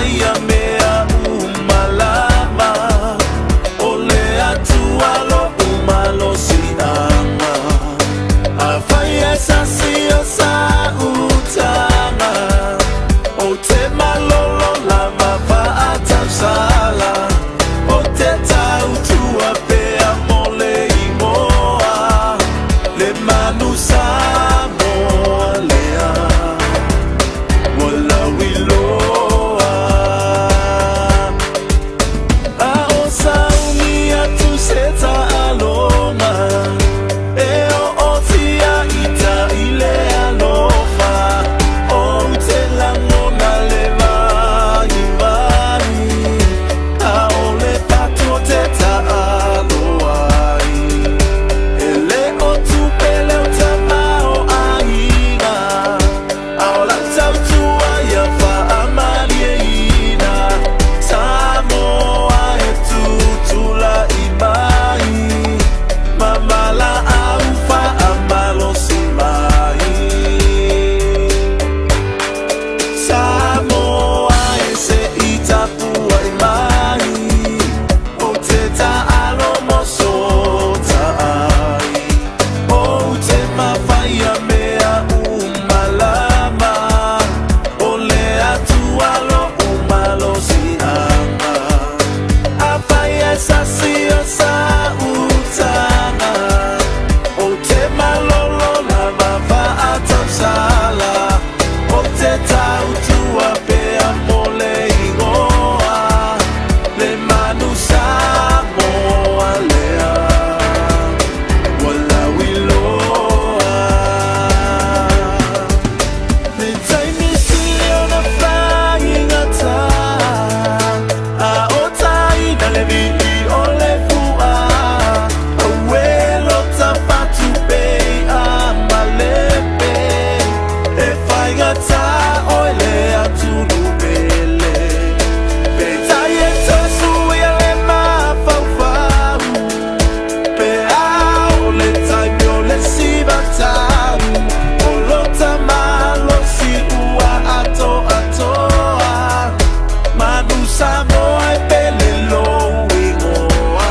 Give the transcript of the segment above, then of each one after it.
faia mea umalama ole atua lo umalo sianga a faia sasio sa utanga o te malolo lama fa atasala o te tautua pea mole imoa le manu Samoa lea wala wiloa a o saunia tu seta aloma e o tia ita ile alofa o te langona le vai a o le pato te ta aloai ele o tu pele o tamao ainga a o la tautua ia fa amalieina Samoa e tutula i mai mamala au fa amalo si mai Samoa e se itapua i mai o te ta'alo moso ta'ai o te mawhaia mea umalama o le atualo umalo sianga a whaia sasio sa utanga o te malolo lama whaatausala o te tautua pea mole ingoa le manu Samoa lea wala wiloa me taimi sio na whainga ta a o tai na le vihi o le fua a welo ta patu pei a malepe e whainga ta o le atunu pele pe tai e tasu ia le mawhauwhau pe au le taimi o le sivatau o lota malo si ua ato atoa manu Samoa e pele lou ingoa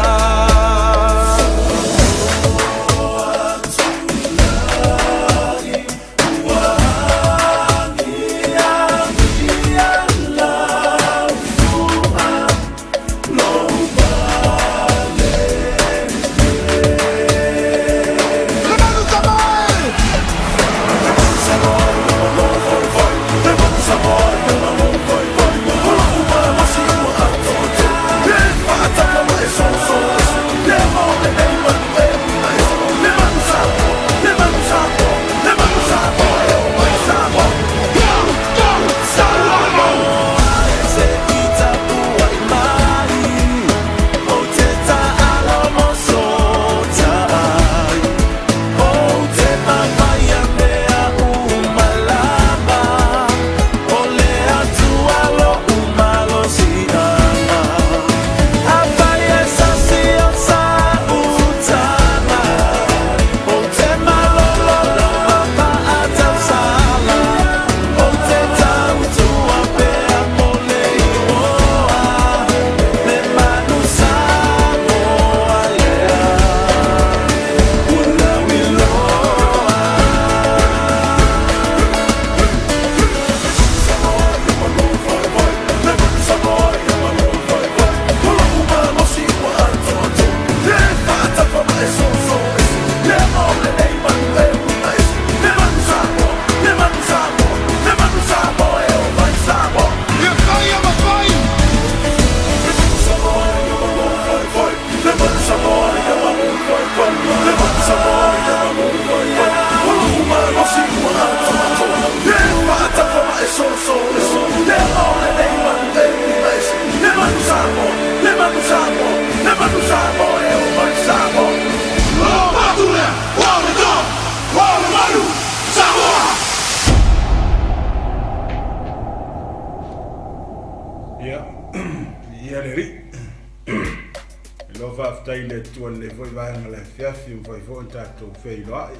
Lova aftai le tua le voi vai ngala fiafi vai fo tato fei loai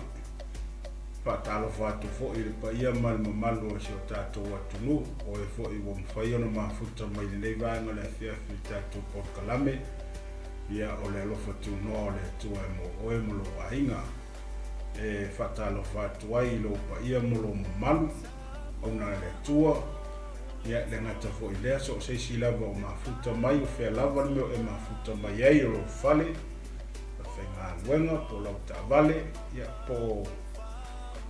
patalo fatu fo i pa ia mal malu o tato watunu o e fo i wo mfai ona mafuta mai le vanga le fia fi tato por kalame ia o le lofa tu no le tua mo o e mo lo ainga e fatalo fatu ai lo pa ia mo lo malu ona le tua ia le ngata fo i le so se si lava o mafuta mai o fe lava me e mafuta mai ai o fale fa nga wenga po lo ta vale ia po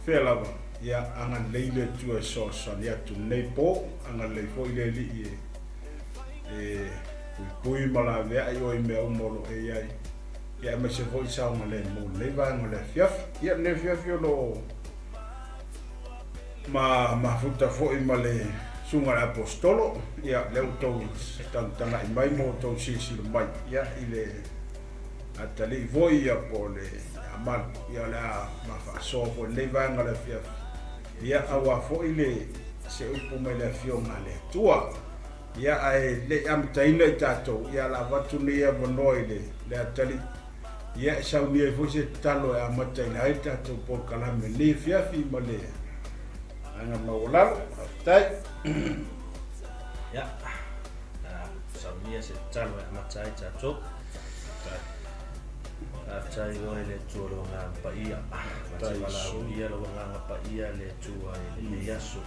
Felava, ia anga leile tua so ia tu nei po anga le fo ile li pui mala vea io me umolo e ai ia me se foi sa uma le mo le va ngole fiaf ia le fiaf lo ma futa fo i male sunga apostolo ia le auto tanga i mai mo to si mai ia ile atali voi ia po le Malu, ia la ma fa so fo le vanga le fia ia awa fo ile se upo me le fio ngale tua ia ai le am taina tato ia la vatu le ia vonoile le atali ia sa mi fo se talo a mataina ai tato por kala me le fia fi male anga maula tai ia sa mi se talo a matai tato tai oi le tuolo nga pa ia tai wala ia lo nga pa ia le tua le Gasū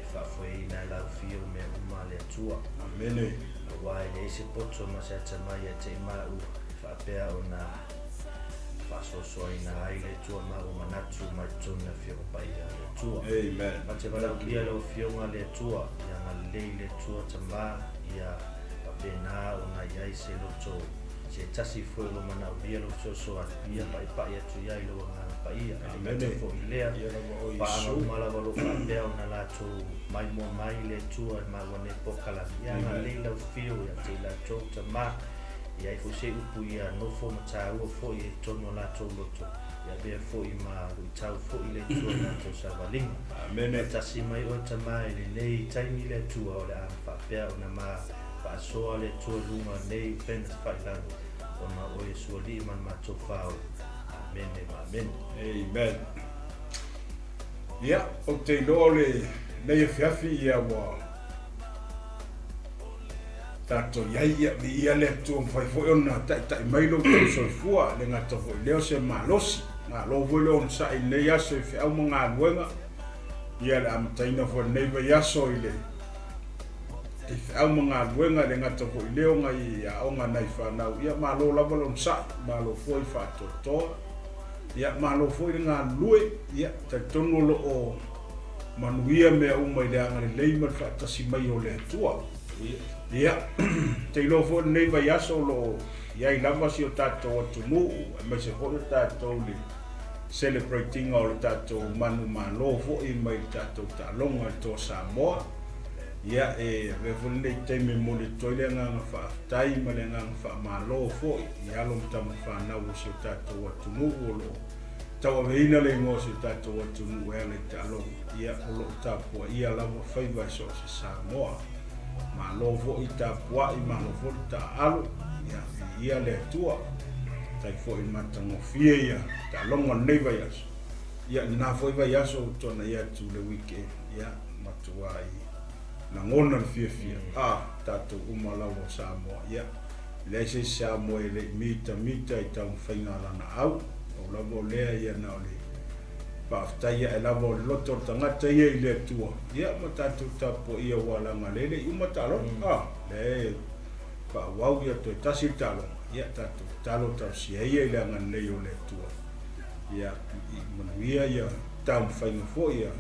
e fa foi na la fio me uma le tua amene wai le se poto ma se mai te Malu fa pea ona fa so ina ai le tua ma uma na tu ma tuna fio pa ia le tua amen ma te wala ia lo fio nga le tua ia nga le tua tama ia pa pena ona ia se lo to se tasi foi lo mana via lo so ia pa ia tu ia lo nga pa ia amene fo ilea pa no mala lo fa pea ona la tu mai mo mai le tua ma wone pokala ia nga le lo fio ia te la to tama ia fo se upu ia no fo mata u fo ia tono la to loto ia be fo i ma u tau fo ile tua na to savaling amene tasi mai o tama ile nei taimi le tua o le a fa pea ona ma pa so le tua lunga nei pen fa la ona o Yesu li man ma to fa amen amen ia o te lole nei fiafi ia wa tato ia mi ia le tu fai foi ona ta mai lo so fua le ngata foi leo se malosi na lo volo on sa ile ia se fi au mga luenga ia le am taina fo nei va ia so ile e au mga luenga le ngata fo leo ngai ia o nga nai fa na ia malo la volo sa malo foi fa to ia malo foi nga lue ia ta tono lo o manuia me o mai le anga le leima fa ta si mai o le tua ia te lo fo nei va ia so lo ia i lava si o tato tu mu me se fo tato li celebrating all tato manu malo fo i mai tato ta longa to Samoa ia e vevole te me mo le toile nga fa tai ma le nga fa malo fo ia lo tam fa na o se tato wa tu mu lo tawa veina le ngo se tato wa tu mu ele ta lo ia lo ta po ia la mo fa va so se Samoa malo fo i ta po i malo fo ta alo ia le tua tai fo i matango fie ia ta longa nei vai ia na fo vai so tona ia tu le weekend ia matua i na ngona fie tato umala o Samoa ia le se Samoa le mita i tau whainga lana au o lavo lea ia na ole paaftaia e lavo loto tangata ia i le tua ia ma tato tapo ia walanga lele i umatalo le pa wau ia to tasi talo ia tato talo tau sia ia i langa nei o le tua ia i manuia ia tau whainga fo ia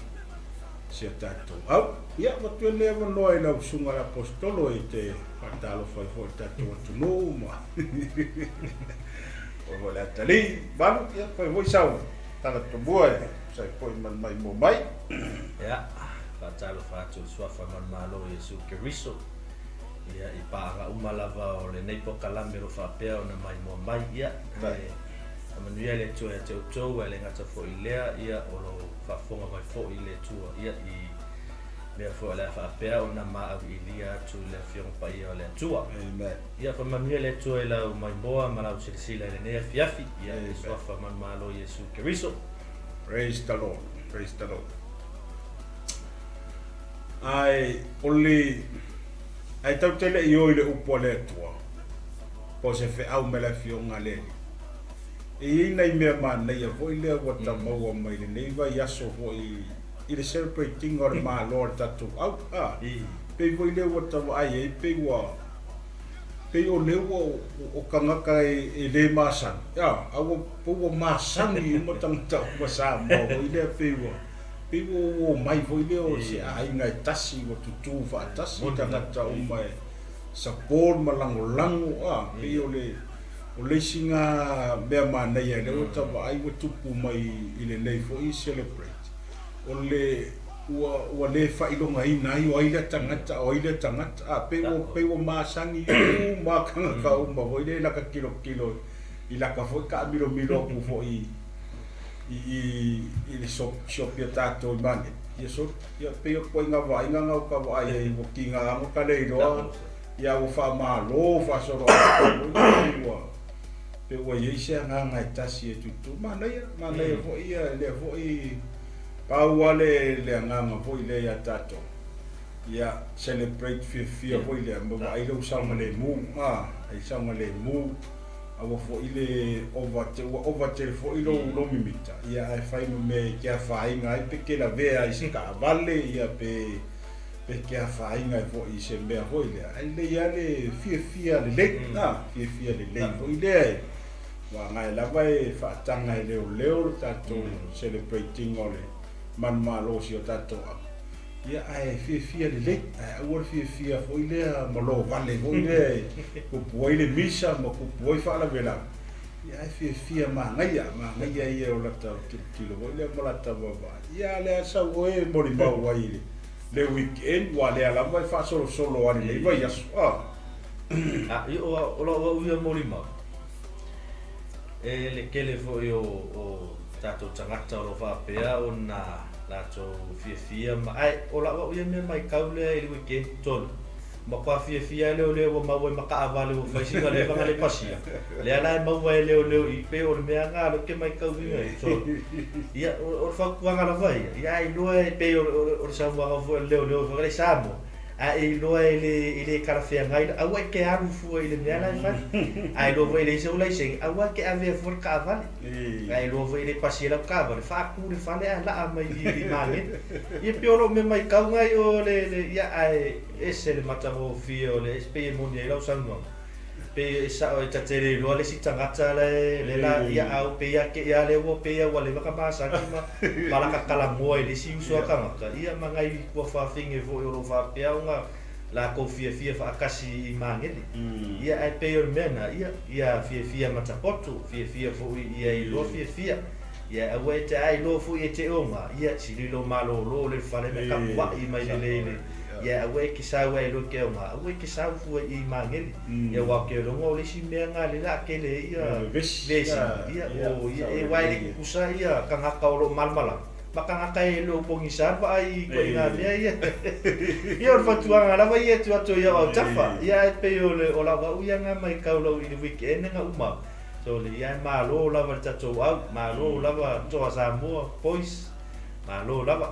sia tato au ia watu le no ai la sunga apostolo i te patalo fai fo tato tu no ma o vola tali ba ia fai voi sau tala to boy sai poi man mai mo mai ia patalo fatu swafa man malo Yesu Keriso ia i para umalava o le nei pokalame ro fa pea ona mai mo mai ia manuia le tua te utou le ngata fo ilea ia o lo fa fonga vai fo ile tua ia i me fo la fa pea ona ma ilia tu le fiong pa ia le tua amen ia fa manuia le tua la mai boa ma la usila le nei fiafi ia e so fa man malo Yesu Keriso Praise the Lord. Praise the Lord. Ai only ai tau tele yo ile upole tua. Po se fe au mela fionga le. E nei me man nei vo ile wa ta mo mai nei va yaso vo i celebrating or ma Lord tatu au pe vo ile wa ta ai pe wa pe o le o kangaka e le masan ya au po masan i mo tang ta wa sa mo ile pe o mai vo ile o se ai ngai tasi o tu fa tasi tanga ta o mai support malango pe o le singa be mana ia le o ta ai o tupu mai ile nei fo i celebrate o le wa le fa ilo ngai nai o ile tangata pe o masangi o makanga ka o ma vo ile la ka kilo i la ka fo ka milo ku fo i le shop ya tato mane ia so ia pe o ko nga vai nga ka vai e o kinga mo ka le ro ia o fa malo fa so ro pe o ye se nga ngai tasi e tu mana ia fo ia le fo i pa wale le nga fo ile ya tato ia celebrate fia fo ile mo ai lo sa le mu ai sa le mu awa fo ile over te fo ilo lo mimita ia ai fai me kia fai ngai pe ke la vea i ska vale ia pe kia fai ngai fo i se me fo ile ai le ia le fia le fo ile wa ngai la vai fa tanga leo tato celebrating ole man malo si tato ia ai fia le ai fia fo ile malo vale fo ile ko poile misa mo ko poi fa la vela ia ai fia ma ngai ia o la ta kilo ile mo la ta baba ia le sa oe mo ri ba wai le weekend wa le ala vai fa solo ani le vai as io o mo ri ma le kele fo io o tato tangata lo fa pea ona la to fia ma ai o la o ye me mai kaule i weekend ton ma kwa fia le o ma ma ka vale o fa singa le va le pasia le ala ma wa le i pe o me anga lo ke mai kaule so ia o fa kwa ngala vai ia i lo e pe o sa wa vo le fa le samo a e lo ele kala fia ngai a wa ke aru fu ele me ala fa ai lo vai le se o le sing a wa ke ave for ka vale ai lo vai le pasia la ka vale fa ku le fa le ala mai di mane e piolo me mai ka ngai o le ia ai ese le mata o fio le spe mondial o sango pe sa o tatere lo le si tangata le la ia au pe ia ke ia le wo pe ia wa le ka pasa ki ma mala ka kala mo le si uso ka ia mangai ko fa finge vo euro fa pe nga la ko fia fa kasi mangeli ia ai pe o mena ia fia mata poto fia fo ia i lo fia ia awe te ai lo fu e te onga ia si lo malo lo le fa le ka wa i mai le ia awe ki sa wa lo ke onga awe ki sa fu i mangeli ia wa ke lo ngo le si me nga le la ke le ia vesi ia o ia e wa le ku sa ia ka nga ka lo malmala maka nga kai lo pongi sa pa ai ko ina me ia o fa tuanga la va ia tu ato ia o tafa ia pe o le o la wa ia nga mai ka lo i weekend nga uma so le ia malo la va tato au malo la va to Samoa boys malo la va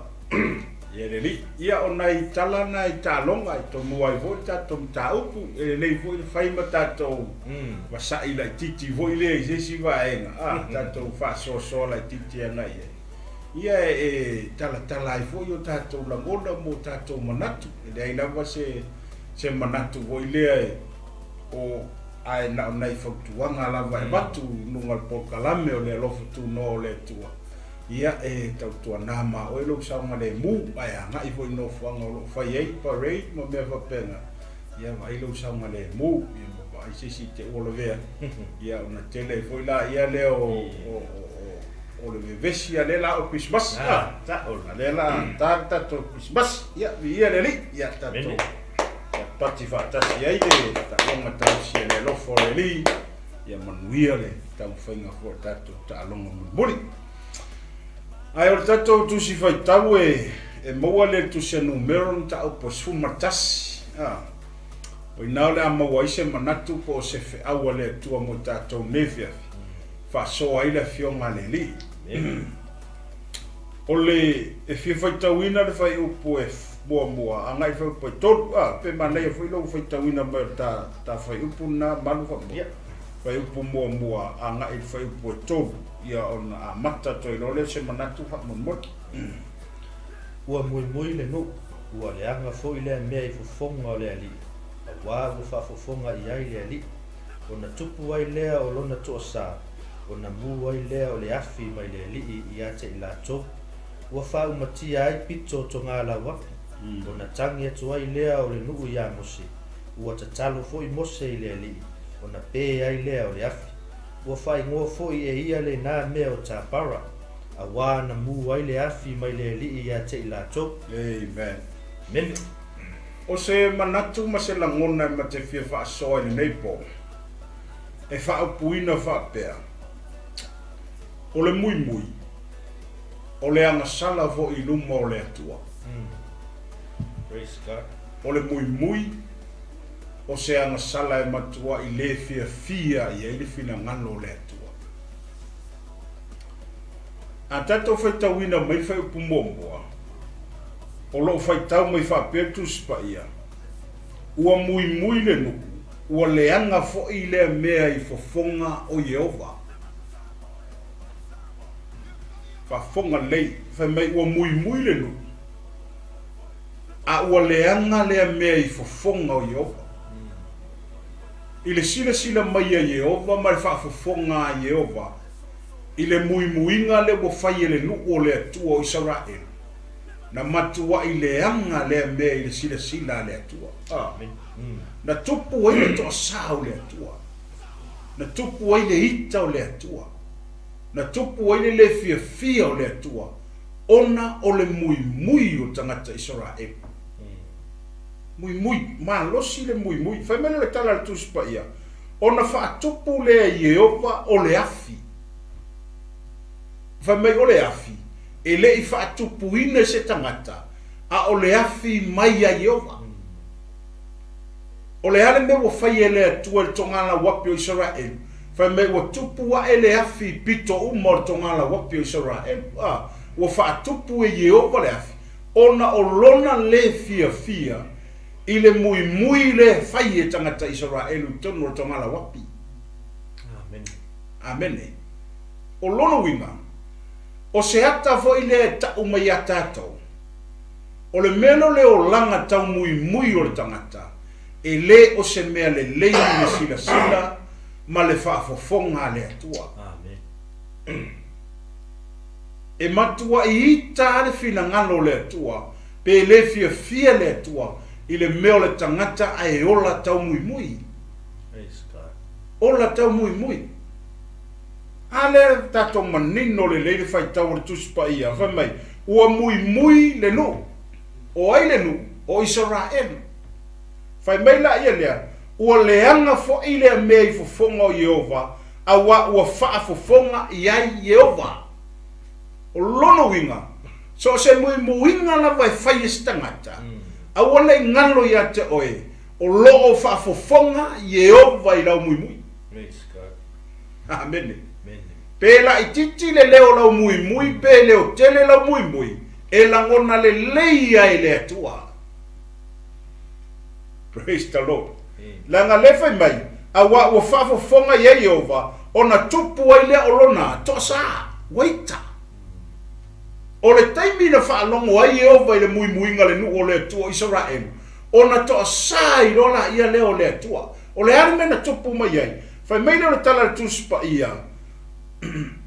ia le li ia ona i talana i talonga i to moai vo tato taupu e le vo i fai matato wa sa i la titi vo i le se si va enga tato fa so la titi ana ia e tala i vo i tato la ngona mo tato manatu e ai la va se manatu vo i le o ai na i fautuanga la va batu nungal pokalame o le lofu tu no le tua ia e tautua nama o lo saunga le mu ai nga i vo no fuanga lo fai ai parade mo me va pena ia mai lo saunga le mu ia mo vai si te o lo vea ia una tele foi la ia le o le vesi ale la o Christmas ta o le la ta to Christmas ia le li ia ta to pati fa ta si ai le ta longa ta si le lo fo le li ia manuia le ta fainga fo ta to ta longa muli ai o tato tu si fai tau e maua le tu se numero ta o po su martas o ina le ama wa ise manatu po se fe au le tu mo tato nevia fa so ai le fionga le li Ole e fia faitauina le fai upu e mua angai fai upu e tolu pe manei fai lo faitauina mai ta fai upu na malu fa mua fai upu mua angai fai upu e tolu ia ona a mata toi lole se manatu fa mon ua mui le no ua le anga fo ile mea I fofonga o le ali wa ua fa fofonga I ai le ali ona tupu ai lea o lona to sa ona mu ai lea o le afi mai le ali ia te ila to ua fa umatia ai pito to ngala wa ona tangi atu ai lea o le nuu ia mose ua tatalo fo I mose I le ali ona pe ai lea o le afi ua fa ingoa fo I e ia le na mea o tapara a wā na mu ai le afi mai le ali ia te ila to amen men o se manatu ma se langona ma te fia fa so I nei po e fa upuina fa pea o le mui o le anga sala vo I luma o le atua praise God o le mui o se anga sala e matua I le fia I le fina ngano le atua a tato fai tauina mai fai upu momoa o lo fai tau mai fa petu spa ia ua mui le nuku ua leanga fo I le mea I fofonga o Yehova fa fonga lei fa mai ua mui le nuku a ua leanga le mea I fofonga o Yehova I le sila mai a Yehova ma le fa fofonga a Yehova I le muinga le wo fai le nu o le atua o Israel na matua I le anga le mea I le sila le atua amen na tupu ai le toa sa o le atua na tupu ai le ita o le atua na tupu ai le fia o le atua ona o le mui o tangata Israel mui ma losi le mui fai mele le tala le tuspa ia ona fa tupu le Yehova o le afi fa mai o le afi e le I fa tupu ine se tangata a o le afi mai a Yehova o le ale me wo fai ele atua le tongala wapi o Israel fa mai wo tupu wa ele afi pito umor tongala wapi o Israel wo fa tupu e Yehova le afi ona o lona le fia I le mui le fai e tangata Israel tono tongala wapi amen o lona winga o se ata fo ile ta umai atato o le melo le o langa tau mui o le tangata e le o se mea le le sila ma le fa fofonga le atua amen e matua I ita le fina ngalo le atua pe le fia le atua I le meo le tangata ai ola tau mui praise God ola tau mui ale tato manino le fai tau le tuspa ia fa mai ua mui le no o ai le no o Israel fai mai la ia lea ua leanga fo I le mea I fofonga o Yehova a ua faa fofonga I ai Yehova o lono winga so se muinga la vai fai stangata a ua le ngalo ia te oe o loo faa fofonga Yehova I lau mui praise God amen pela I titi le leo lau mui pe leo tele lau mui e langona le leia I le atua praise the Lord langa le fai mai a ua fafofonga ia Yehova ona tupu ai le olona tosa waita o le taimi na whaalongo ai Yehova I le muinga le nu o le atua Israel ona tosa I rola ia leo le atua o le arme na tupu mai ai fai mai le tala le tuspa ia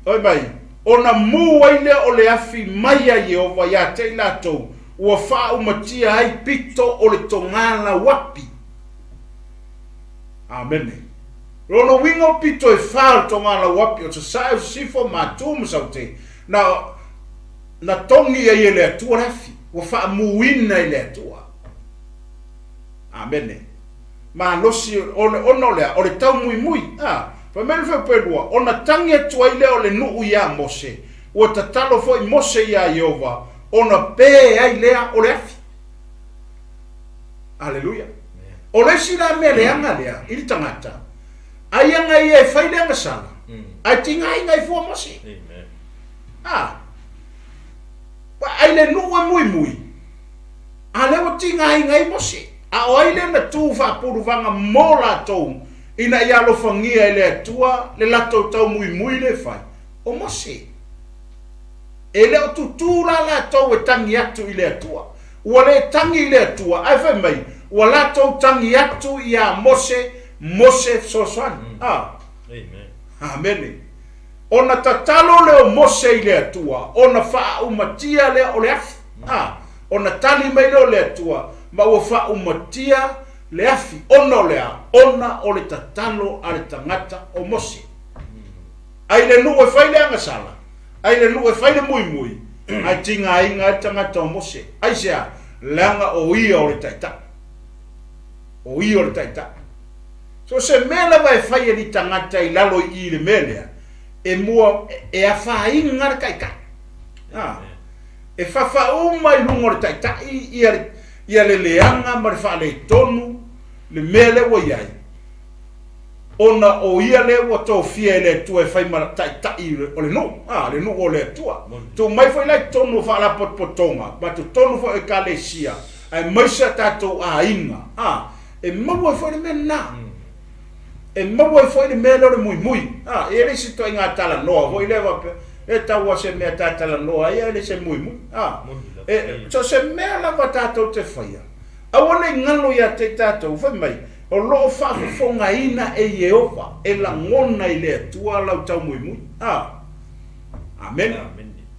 oi mai ona mu ai le o le afi mai a Yehova ia te latou ua fa umatia ai pito o le tongala wapi amen rono wingo pito e fa o tongala wapi o sa sifo matum saute na tongi ai le atua rafi ua fa muina le atua amen ma losi o le tau mui pa mele fa pelua ona tangi atu ai leo le nuu ia Mose o tatalo fo I Mose ia Yehova ona pe ai lea o le afi aleluia o le sila me le anga lea I tangata ai anga ia fai le anga sala ai tinga ai ngai fo Mose amen ai le nu mui a le o tinga ngai mose a o ai le na tu fa puru vanga mola to ina ia lo fangia le tua le lato tau mui le fai o mose e le o tutura la to e tangi atu i le tua ua le tangi i le tua ai fa mai ua lato tangi atu ia mose sosan Amen. amen ona tatalo le o mose i le tua ona fa umatia le o le afi ona tali mai le o le tua ma ua fa umatia le afi ona o le tatalo a le tangata o mose ai le nu e fai le angasala ai le nu e fai le mui ai tinga ai ngā tangata o mose ai sea langa o ia o le taita so se mela vai fai e li tangata i lalo i le melea e mua e a whai ngar kaika e whawha uma i lungo le taita ia le leanga ma le wha le tonu le mele wa iai ona o ia le wa tō fia le tua e whai ma taita i o le nu le nu o le tua tō mai whai lai tonu wha la potonga ma tō tonu wha e ka le sia ai maisa tātou a inga e maua e whai le mena e maua e whai le mele o le mui e resi to inga tala noa hoi le wape e taua se mea tātala noa ia le se mui so se mea lava tātou te whaia awana i ngalo ia te tātou whai mai o loo whaafonga ina e Yehova e la ngona i le tua lau tau mui amen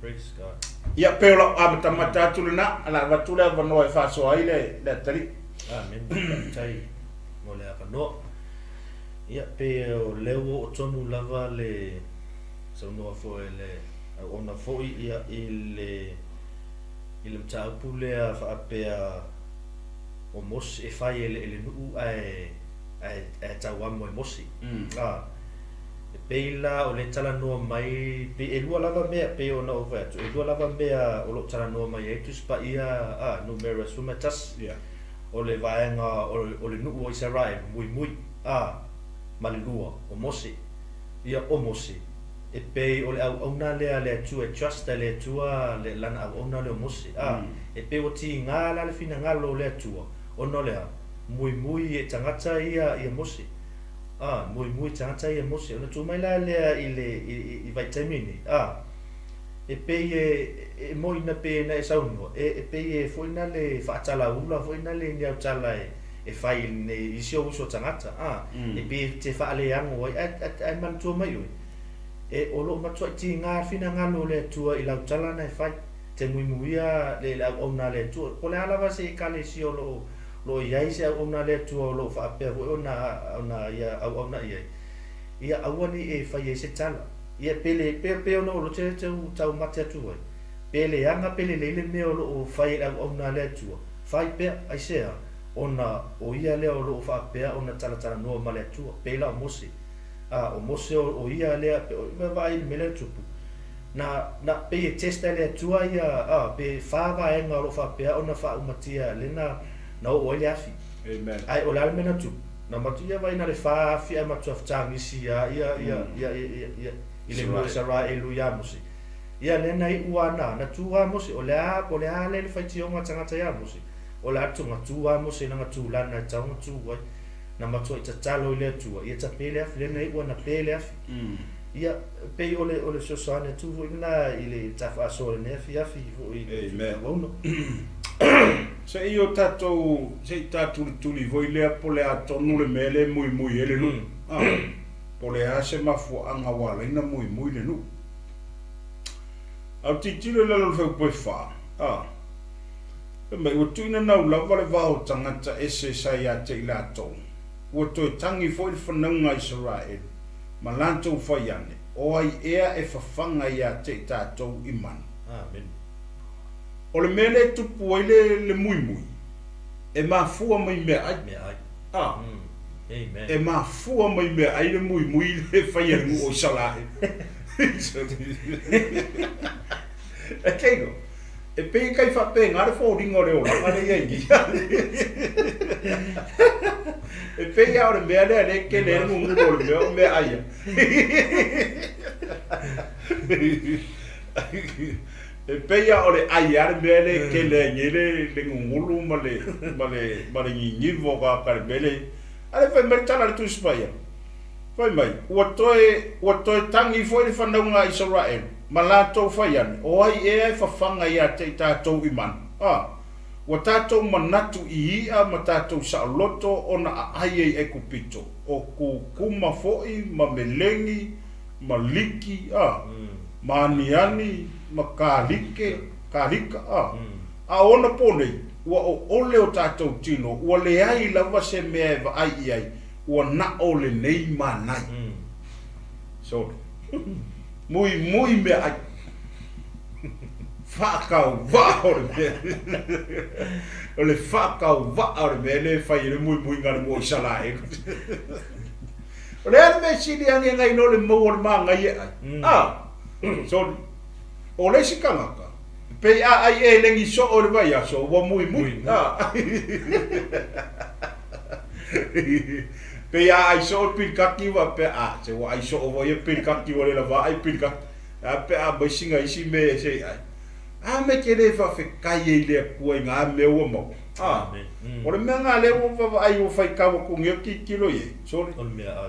Praise God. ia peola abata matatu lena ala vatula vanoa e whasoa i le tari Amen. Tai mo le avanoa. Ia pe o leo o tonu lava le saunoa fo le ona fo ia i le mtau pulea whaapea o mos e fai ele nuu ai tauamo e mosi. E peila o le tala noa mai pe e lua lava mea pe ona o vatu e lua lava mea o lo tala noa mai e tuspa ia numerous fumatas o le vaenga o le nuu o Israel mui ma le lua o mosi ia o mosi e pe o le au na le tu e trust le tua le lana au na le mosi e pe o ti nga la le fina nga lo le tua o no le mui e tangata ia mosi mui tangata ia mosi o tu mai la le i vitamini e pe e moi na pe na sauno e pe e foi na le fatala ula foi na le nia tala e fai ne isio uso tangata e pe te fa le ango ai man tu mai e o lo matua ti nga fina nga lo le tua i la tala na fai te muia le la ona le tua o le ala va se kale si o lo ia se ona le tua lo fa pe ona ia ona ia awani e fai se tala ia pe ona lo te tau mate tu pele anga pele le me o fai ona le tua fai pe ai se ona o ia le o lo fa pe ona tala no male tua pela mosi o mose o ia lea me vai mele tupu na pe testa le tua ia pe fava e nga lo fa pe ona fa umatia lena na o ile afi amen ai o la mena tu na matia vai na le fa afi ma tu aftangi si ia ile mo sara elu ya musi ia lena I uana na tua musi o le le faiti o tangata ya musi o la tua musi na tu lana tau tu wai na matua ita talo ile tua ia ta pele afi lena I uana pele afi ia pe ole sosane tu ina ile ta fa so ne afi amen se io tato se tato tuli voi le pole a tonu le mele mui ele nu pole a se mafu anga wala ina mui le nu au titile le lo fe poi fa me o tuina na la vale va tangata ese sai a te lato o to tangi foi fananga Israel malanto faiane o ai ea e fafanga ia te tato iman amen o le mele tupu le mui e mafua mai me ai amen e mafua mai me ai le mui le faia o sala e kego e pe kai fa pe ngare fo ringo le o ma le yengi e pe ya o mele le ke le mu o me ai e peia o le ai ar mele ke le ngile le ngulu male ngi vo ka mele ale fa mertala le tu spaia foi mai o toi tangi foi le fandaunga Israel malato foi an o ai e fa fanga ia te tatou iman o tatou manatu I ia ma tatou sa loto ona ai e kupito o ku kuma foi ma melengi ma liki maniani kalika a ona pone ua o ole o tatou tino ua le ai lava se mea e vaai ai ua na o le nei manai so mui mea ai whakau wa o le mea o le whakau wa o le mea le whai le mui ngana mo isala e o le ane mea sini ange ngai no le mau o le maa ngai e ai so o le sikangaka pe ai e lengi so o le vai aso wa mui pe ai so pil kaki wa pe se wa ai so o pil kaki o le lava ai pil kaki pe ba singa isi me se ai me ke le fa fe kai e le ko nga me o mo o le menga le o va ai o fai ka ko ngi ki kilo ye so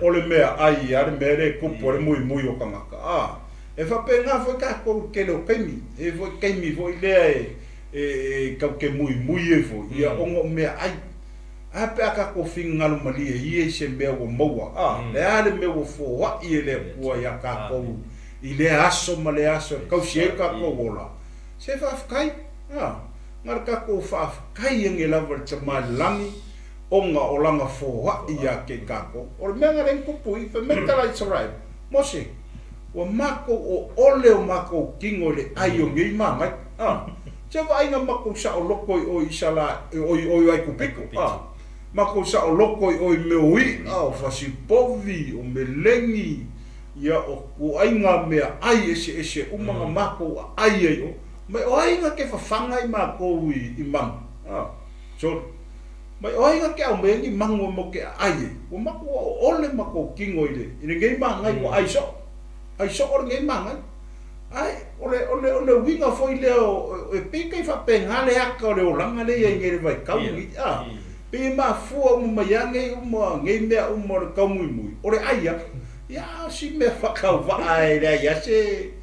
o le mea ai ar me le ko por mui o kangaka e fa pe nga foi ka ko ke lo kemi e foi kemi foi le e ka ke mui e foi ia ongo me ai a pe ka ko finga no mali e se me o moa le ale me o fo wa i le ko ya ka ko i le aso ma le aso ka se ka ko wola se fa kai mar ka ko fa kai nge la ver tama langi onga olanga fo wa i ya ke ka ko o me nga ren ko pui fe metala it's right mo se o mako o ole o mako kingo le ai o ngi manga se vai nga mako sa o loko o isala o ai kupiko mako sa o loko o meui o fasi povi o melengi ia o ai nga me ai ese umanga mako ai ai o mai o ai nga ke fafanga I mako I mang so mai o ai nga ke o mengi mango mo ke ai o mako o ole mako kingo ile ngi manga o ai so or ngai manga ai ole winga foi le o pika I fa penga le aka o le olanga le ia ngere vai kau pe ma fu mo mayange mo ngai me o mo kau mui ore ai ya si me fa kau vai le ya se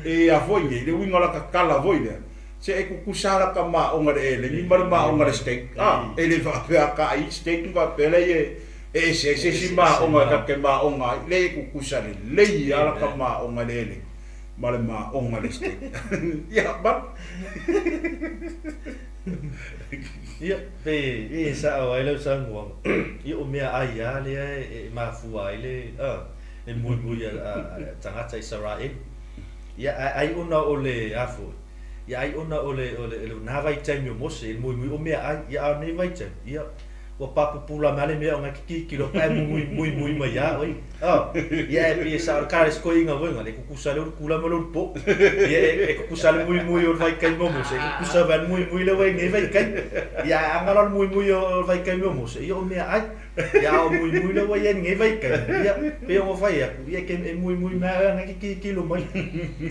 e a foi le winga la kala voi le se e ku kusala ka ma o ngare le ni ma o ngare steak ele va pe aka I steak va pe le e se si ma o nga ke ma o nga le ku kusale le ia ka ma o nga le male ma o nga le ste ya ba ya pe e sa o ai lo sang wo I o mea ai ya le ma fu ai le e mu ya tanga tai Israel ya ai ona o le afu ya ai ona o le na vai time mo se mu o mea ai ya ne vai time ya o papa pula male me nga kilo pa mui ma ya oi ya e sa ka es ko inga vo nga le ku sale o kula mo lo po ya e ku sale mui o vai kai mo se ku sa van mui le vai nge vai kai ya angala mui o vai kai mo se yo me ai ya o mui le vai nge vai kai ya pe o vai ya ke mui ma nga kilo mo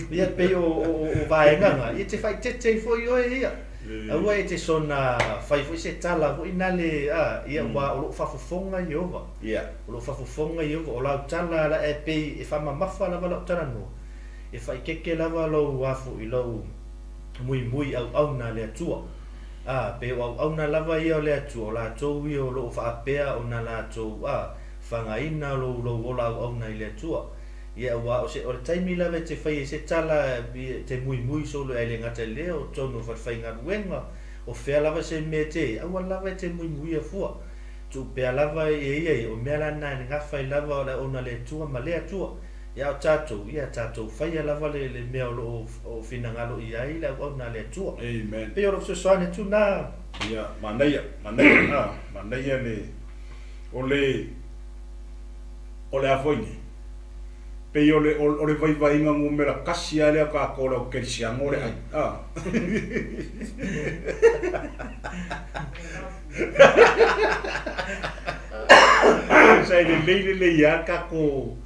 ya pe o vai nga ya te fai te fo yo ya aua e te sona fai foi se tala foi nale ia wa o lo fafofonga Iova o lo fafofonga Iova o la tala la e pe e fa mamafa la vala tala no e fai keke lava lo afu I lo mui au na le atua pe au na lava ia le atua la tou I o lo fa pea o na la tou fanga ina lo la au na le atua ia wa o se o taimi la te fai se tala te mui so lo ele ngata le o tono fa fai nga wenga o fe lava se mete a wa lava te mui a fua tu pe lava e o me la na nga fai lava la ona le tua ma le tua ia o tato fai lava le me o fina ngalo ia I la ona le tua amen pe o so sane tu na ia manaya le ole avoini pe yo le vai nga ngume la kasi ale ka ko lo ke sia ngore ai sai le ya ka ko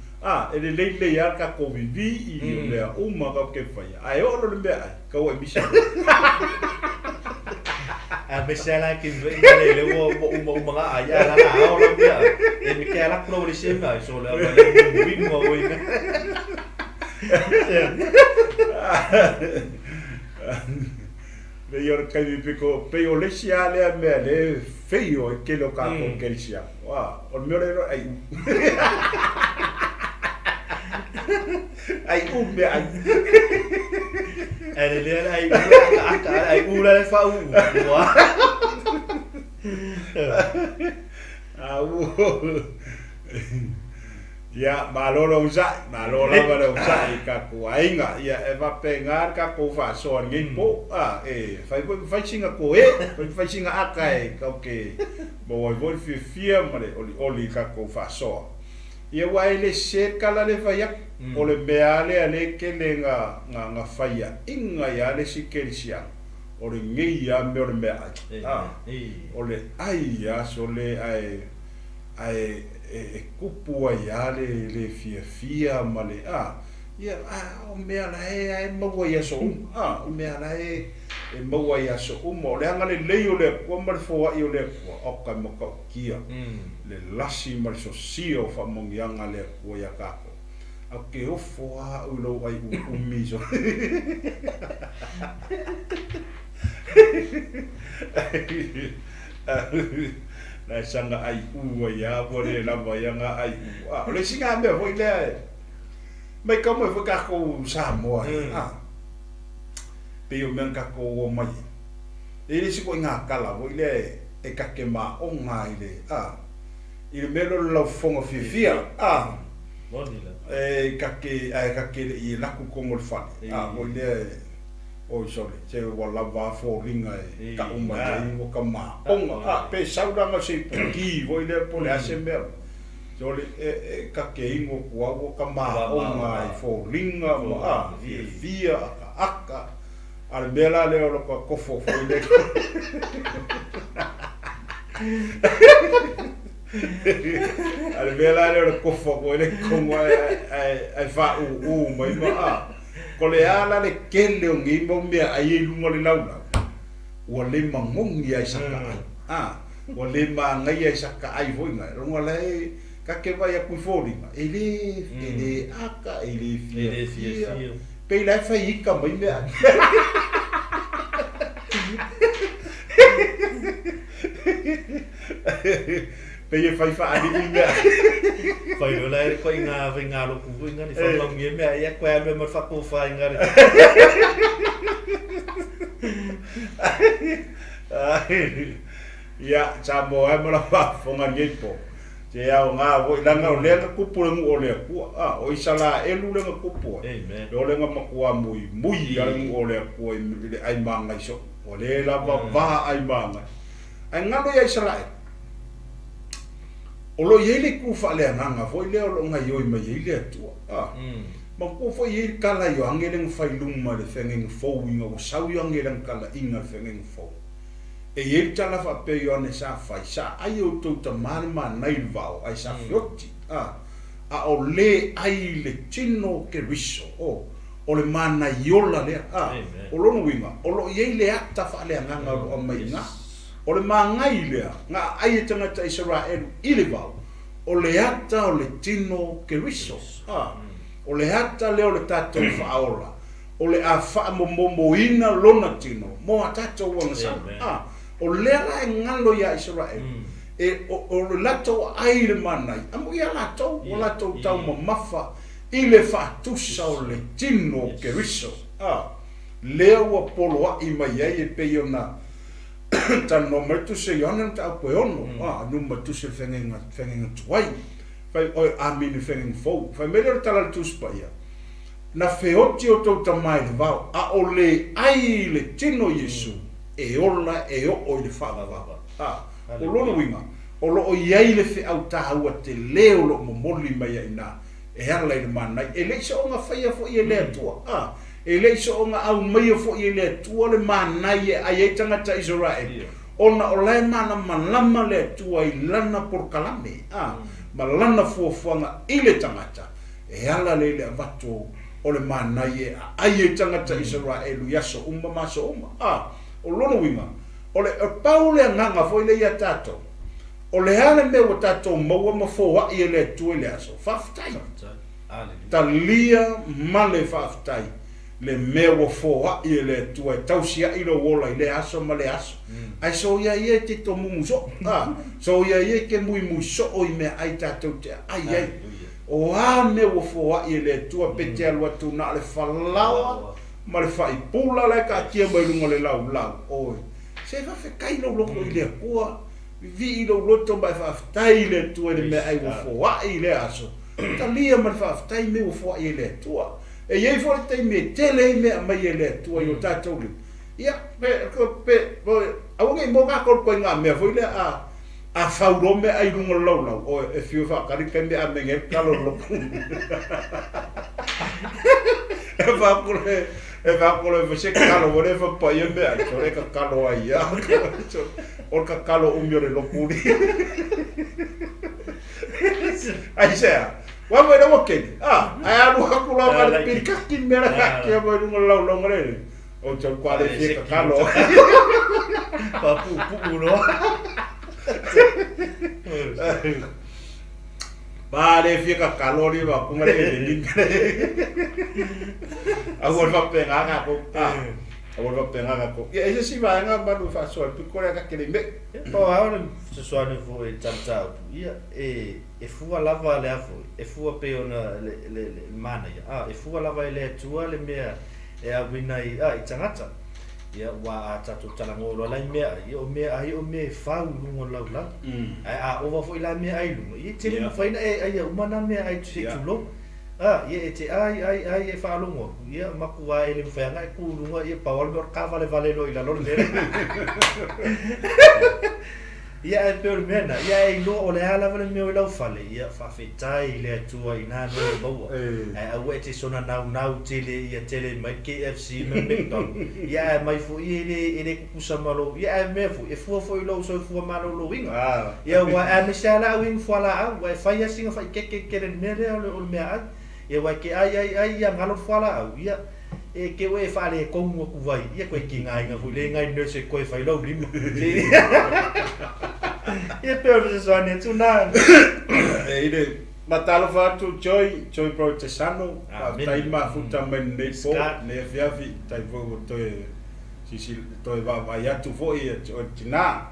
ele le ya ka ko vivi I le uma ka ke fai ai o le me ka o misa a besela ki le wo mga aya la o la bia e mi ke la pro se mai so le win mo win le yor ka vi peko pe o le sia le me le feio e ke lo ka ko ke sia wa o me le ai ai me ai ele le ai ula le fa wa ya malolo usa malolo usa ka ko ainga ya e va pegar ka ko fa so ngi po fai singa ko fai singa akai ka ke bo voi fia mare oli ka ko fa so ia wai le se kala le vai o le meale ale ke le nga fai inga ya le sikelsia o le ngi ya me o le me o le ai ya so le ai kupu ya le fia male ia o me ala ai mo ya so o me ala e mo ya so mo le anga le le ko mal fo I le o ka mo ka kia le lasi mal so sio fa mo yanga le ko ya ka ko a ke o fo a u lo ai u miso na sanga ai u ya bore la yanga ai u le singa me foi le mai como foi ka ko Samoa pe o men ka ko o mai ele si ko nga kala foi le e ka ke ma o mai le il melo lo fongo fifia bonila ka ke I la ku ko ngol fa foi le o sole se wala va fo ringa ka o mai o ka ma o pe saura ma se ki voi le pole asembe sole ka ke ingo ko ka ma o mai fo ringa via aka al bela le o ko fo le al bela le o ko fo le como ai fa o mai ma ko le ala le kele o ngi mo me ai lungo le laula o le mangongi ai saka o le mangai ai saka ai voinga lungo le ka ke vai a kuifori ele aka ele fia pe la fa ika mai me pe ye fai fa ali me fai lo la ko inga lo ku inga ni fa long me ya kwa me mo fa ko fa inga ya Samoa mo la fa fonga ngepo te ya nga vo langa o le ku pu mo le ku o isala elu le ku pu lo le nga makua mui ya o le ku ai manga iso o le la va ai manga ai nga lo ya isala o lo yele ku fa le nga vo le o nga yo me yele tu ma ko fo ye kala yo angele fai luma le fengeng fo inga o sau yo angele kala inga fengeng fo e ye tala fa pe yo ne sa fai sa ai o to ta marma nai vao ai sa fioti a o le ai le tino ke riso o le mana yola le o lo no winga o lo ye le ata fa le nga o mai nga o le mangai le nga ai tanga ta Israel ile vao o le ata o le tino ke riso o le hata leo le tato faola o le afa mo ina lona tino mo tato wang sa o le la ngalo ya Israel o le lato ai le manai amo ya lato o lato tau mafa ile fa tusa o le tino ke riso leo apolo i mai e pe yona tan no metu se yona ta ko ono no metu se fengenga tuai fai o amini fenging fo fai melhor tala tu spaia na feoti o to tamai va o le ai le tino Yesu e ola e o le fa o lo winga o lo ai le fe au ta wa te leo lo momoli mai ina e ala le mana e le so nga fai fo ye le tua e le so nga au mai fo ye le tua le mana ye ai tanga ta Israel ona o le mana malama le tua i lana por kalame malana fuafuanga ile tangata e ala le avato o le manai e ai e tangata Israelu yaso uma maso uma o lono winga o le paule nganga foi le ia tato o le hale me o tato maua mafoa i le tu le aso faftai talia male faftai le meo foa i le tu e tausia i lo wola i le aso ma le aso ai so ia ie te to mumuso so ia ie ke mui muso o i me ai tato te ai o meo foa i le tu a pete alua tu na le falawa ma le fai pula le ka kia mai lunga le lau oi se va fe kai no loko i le kua vi i lo loto mai faftai le tu e le me ai foa i le aso talia ma faftai me foa i le tua e iei fo te me tele me mai ele tu ai o tatou le ia pe au ngai mo ka ko nga me foi le a fauro me ai lunga lau o e fiu fa ka ri kende a me nge kalo lo e va ko le se kalo vole fa pa ye me ai so le ka kalo ai ya o ka kalo o mio le lo puri ai sea wa mo no ke ai alu ku la ma pi ka kin me la ka ke mo no lo ngre o cho kwa le fi ka kalo pa pu no ba le fi ka kalo ri ba ku ngre ni a wo va pe nga ko a wo va pe nga ko e se si va nga ba lu fa so pi ko ka ke le me po a se so ane fo e tanta ia e fua lava le afu e fua pe ona le mana ia e fua lava le tua le mea e a winai i tangata ia wa a tatu talangolo la mea o me fa lungo la a over fo la mea ai lungo i te mo faina ai umana mea ai tu lo ia te ai e fa lungo ia makua ele fa nga ku lungo ia pawal bor ka vale lo ila lo le ia e per mena ia e no o le ala vale meu lau fale ia fa fetai le tua ina no bo ai a wete sona nau tele ia tele mai KFC me McDonald ia mai fu ele kusamalo ia me fu e fu lo so fu malo lo winga ia wa a me sala wing fala wa fa ia singa fa ke mele o me a ia wa ke ai ia ngalo fala ia e ke we fa le kongo ku vai ia ko ki ngai nga fu le ngai no se ko fa lo rim ia per so ne tu na ide matalo fa tu joy protestano tai ma futa men ne po ne fiafi tai vo to si to va ia tu vo ia tina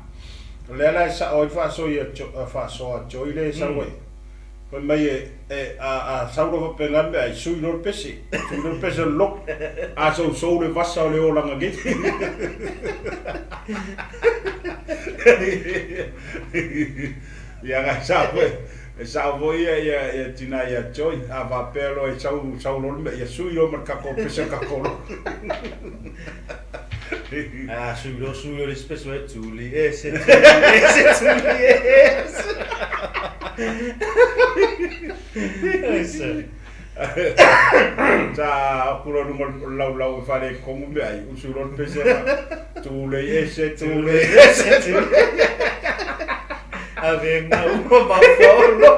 le la sa o fa so ia fa so joy le sa we ko mai a sauro va pengambe ai sui no pesi lok a so le vasa le ola nga git ia ga sa voi ia tina ia joy a va pelo e sau no me ia sui no marca ko pesa ka ko sui lo spesso è tuli se ta puro no lau fare como me ai un suro pesa tu le aveva un baffolo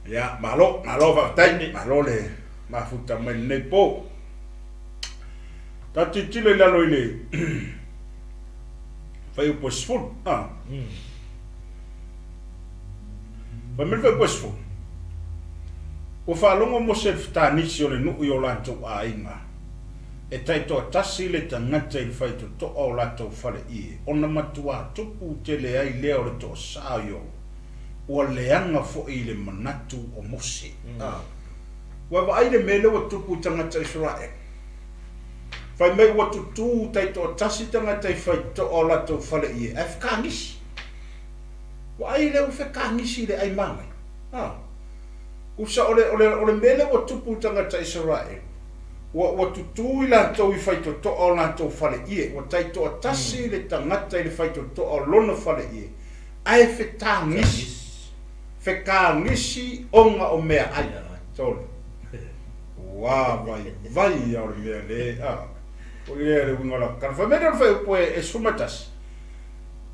ya malo va tai malo le ma futa men ne po ta titile la loile fai un po sfun va me fai po sfun o fa longo mo se sta nisio le nu yo lanto a inga e tai to tasi le tangata i fai to o lato fale i ona matua tupu te le ai leo le to saio o le anga fo i le manatu o mosi wa ai le mele o tupu tangata Israel fai me o tu tai to tasi tangata i fai to o lato fale i afkanis wa ai le o fe kanisi le ai mama usa ole mele o tupu tangata Israel wa tutu ila to i fai to o lato fale i o tai to tasi le tangata i fai to o lona fale i ai fe tangisi fe kangisi onga o mea ai tole wa vai ya o mea le o le wingola kan fa me fa po e sumatas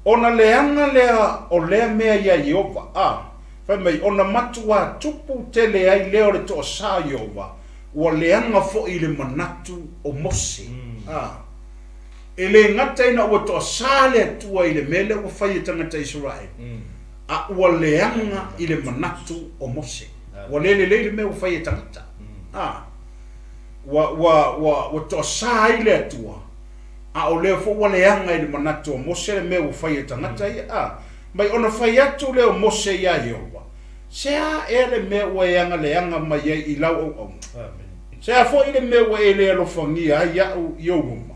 ona leanga lea o lea mea ia Iova fai mai ona matua tupu tele ai leo le to sa Iova ua leanga fo i le manatu o Mose e le ngata ina ua to sa le atua i le mele ua fai e tangata Israel a ua leanga i le manatu o Mose ua le mea ua fai e tangata ua to sa i le atua a o leo fo ua leanga i le manatu o Mose le mea ua fai e tangata ia mai ona fai atu leo Mose ia Iova sea e le mea ua eanga leanga mai i lau au sea fo i le mea ua e le alofangia ai au Iova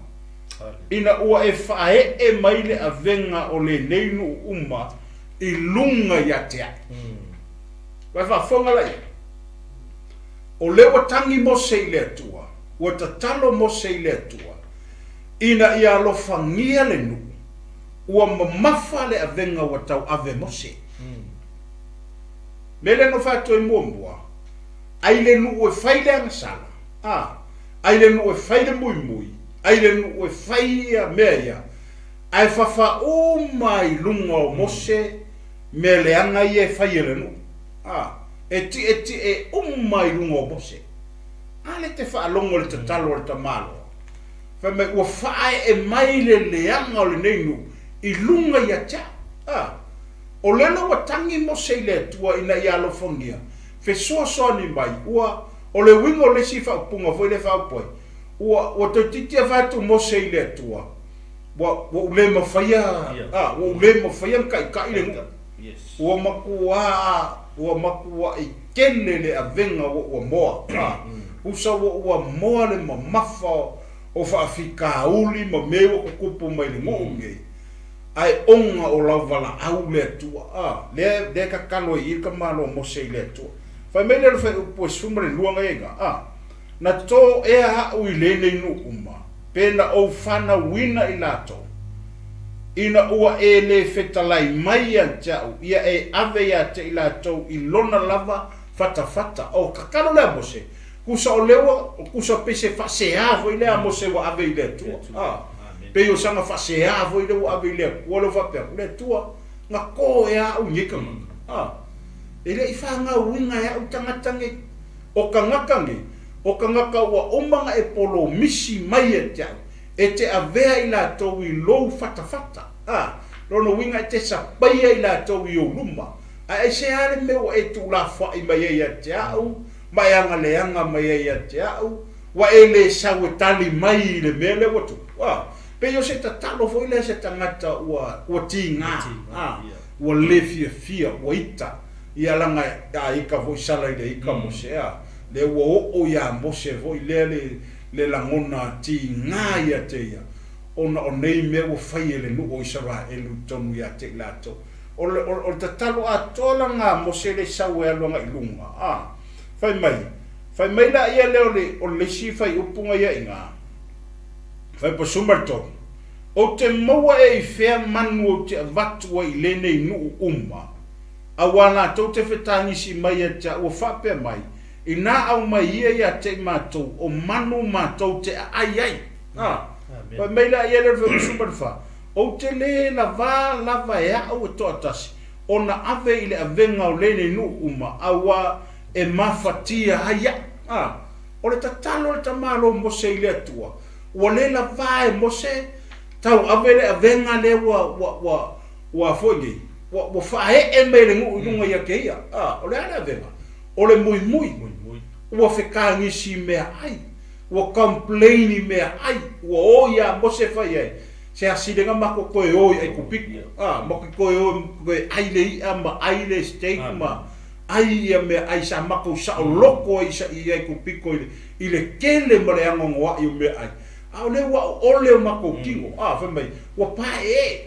ina ua e fae e mai le avenga o le neinu uma i lunga ia te ai wai whafonga lai o lewa tangi Mose i le atua ua tatalo Mose i le atua ina ia alofangia le nu ua mamafa le avenga ua tau ave Mose mele no fato e muambua ai le nu ue fai le angasala ai le nu ue fai le mui ai le nu ue fai ia mea ia ai fafa mai lunga o Mose me le anga ia fai le nu e mai lunga o Mose ale te fa longo le tatalo le tamalo fa me ua fai e mai le anga o le neinu i lunga ia tia o lelo wa tangi Mose le tua ina ia alofangia fe so ni mai ua o le wingo le sifa punga foi le fa poi ua te titia fatu Mose le tua wa ule mafaya ule mafaya kai le ua makua i kene le avenga ua moa usa ua moa le mamafa o fa afika uli ma mewa kukupu mai le ngonge ai onga o lauvala au le tua le ka kalo i ka malo Mose le tua fa me le fa po suma le luanga ega na to e ha u le le no uma pena o fana wina i lato ina ua e le fetalai mai anta ia e ave ya te i lato i lona lava fata o ka kalo le Mose kusa o lewa kusa pese fa se avo i le Mose wa ave i le tua pe yo sanga fa se avo i le wa ave i le wolo fa pe le tua nga ko ya u nyika ele ifa nga winga ya utangatange o kangaka wa omanga e polo misi mai e te avea i la tau i lou fata rono winga te sapaia i la tau i o luma e se ale mewa e tu la fa i mai e te au mai anga leanga mai e te au wa ele sa tali mai le mele watu pe yo se tatalo foi le se tangata ua tinga ua le fia ua ita ia langa i ka voi sala i le ika Mose le ua o ia Mose voi le langona tinga ia te ia ona o nei me ua fai ele nu o Israel tonu ia te lato o tatalo atola nga Mose le sau e alonga i lunga fai mai la ia leo o le si fai upunga ia inga fai po sumarto o te maua e i fea manu o te avatu i lene i nuu uma awana tau te whetangisi mai a te ua whape mai i nā au mai ia te mātou o manu mātou te ai pa meila ia le veu sumarfa o te le lava e au e toa tasi o na ave i le avenga o lene i nuu uma awa e mafatia haia o le tatalo le tamalo Mose i le atua ua le lava e Mose tau avele avenga le wa fogi wa fae e me le ngu nunga ia keia o le ana avenga o le mui ua fekangi si mea ai ua complaini mea ai ua o ia Mose fai ai se asidenga mako koe oi ai kupiku mako koe oi ai le ia ma ai le steak ma ai ia mea ai sa mako sa o loko ai kupiku i le kele ma le angongoa i mea ai le wa ole mako kingo fa mai wa pa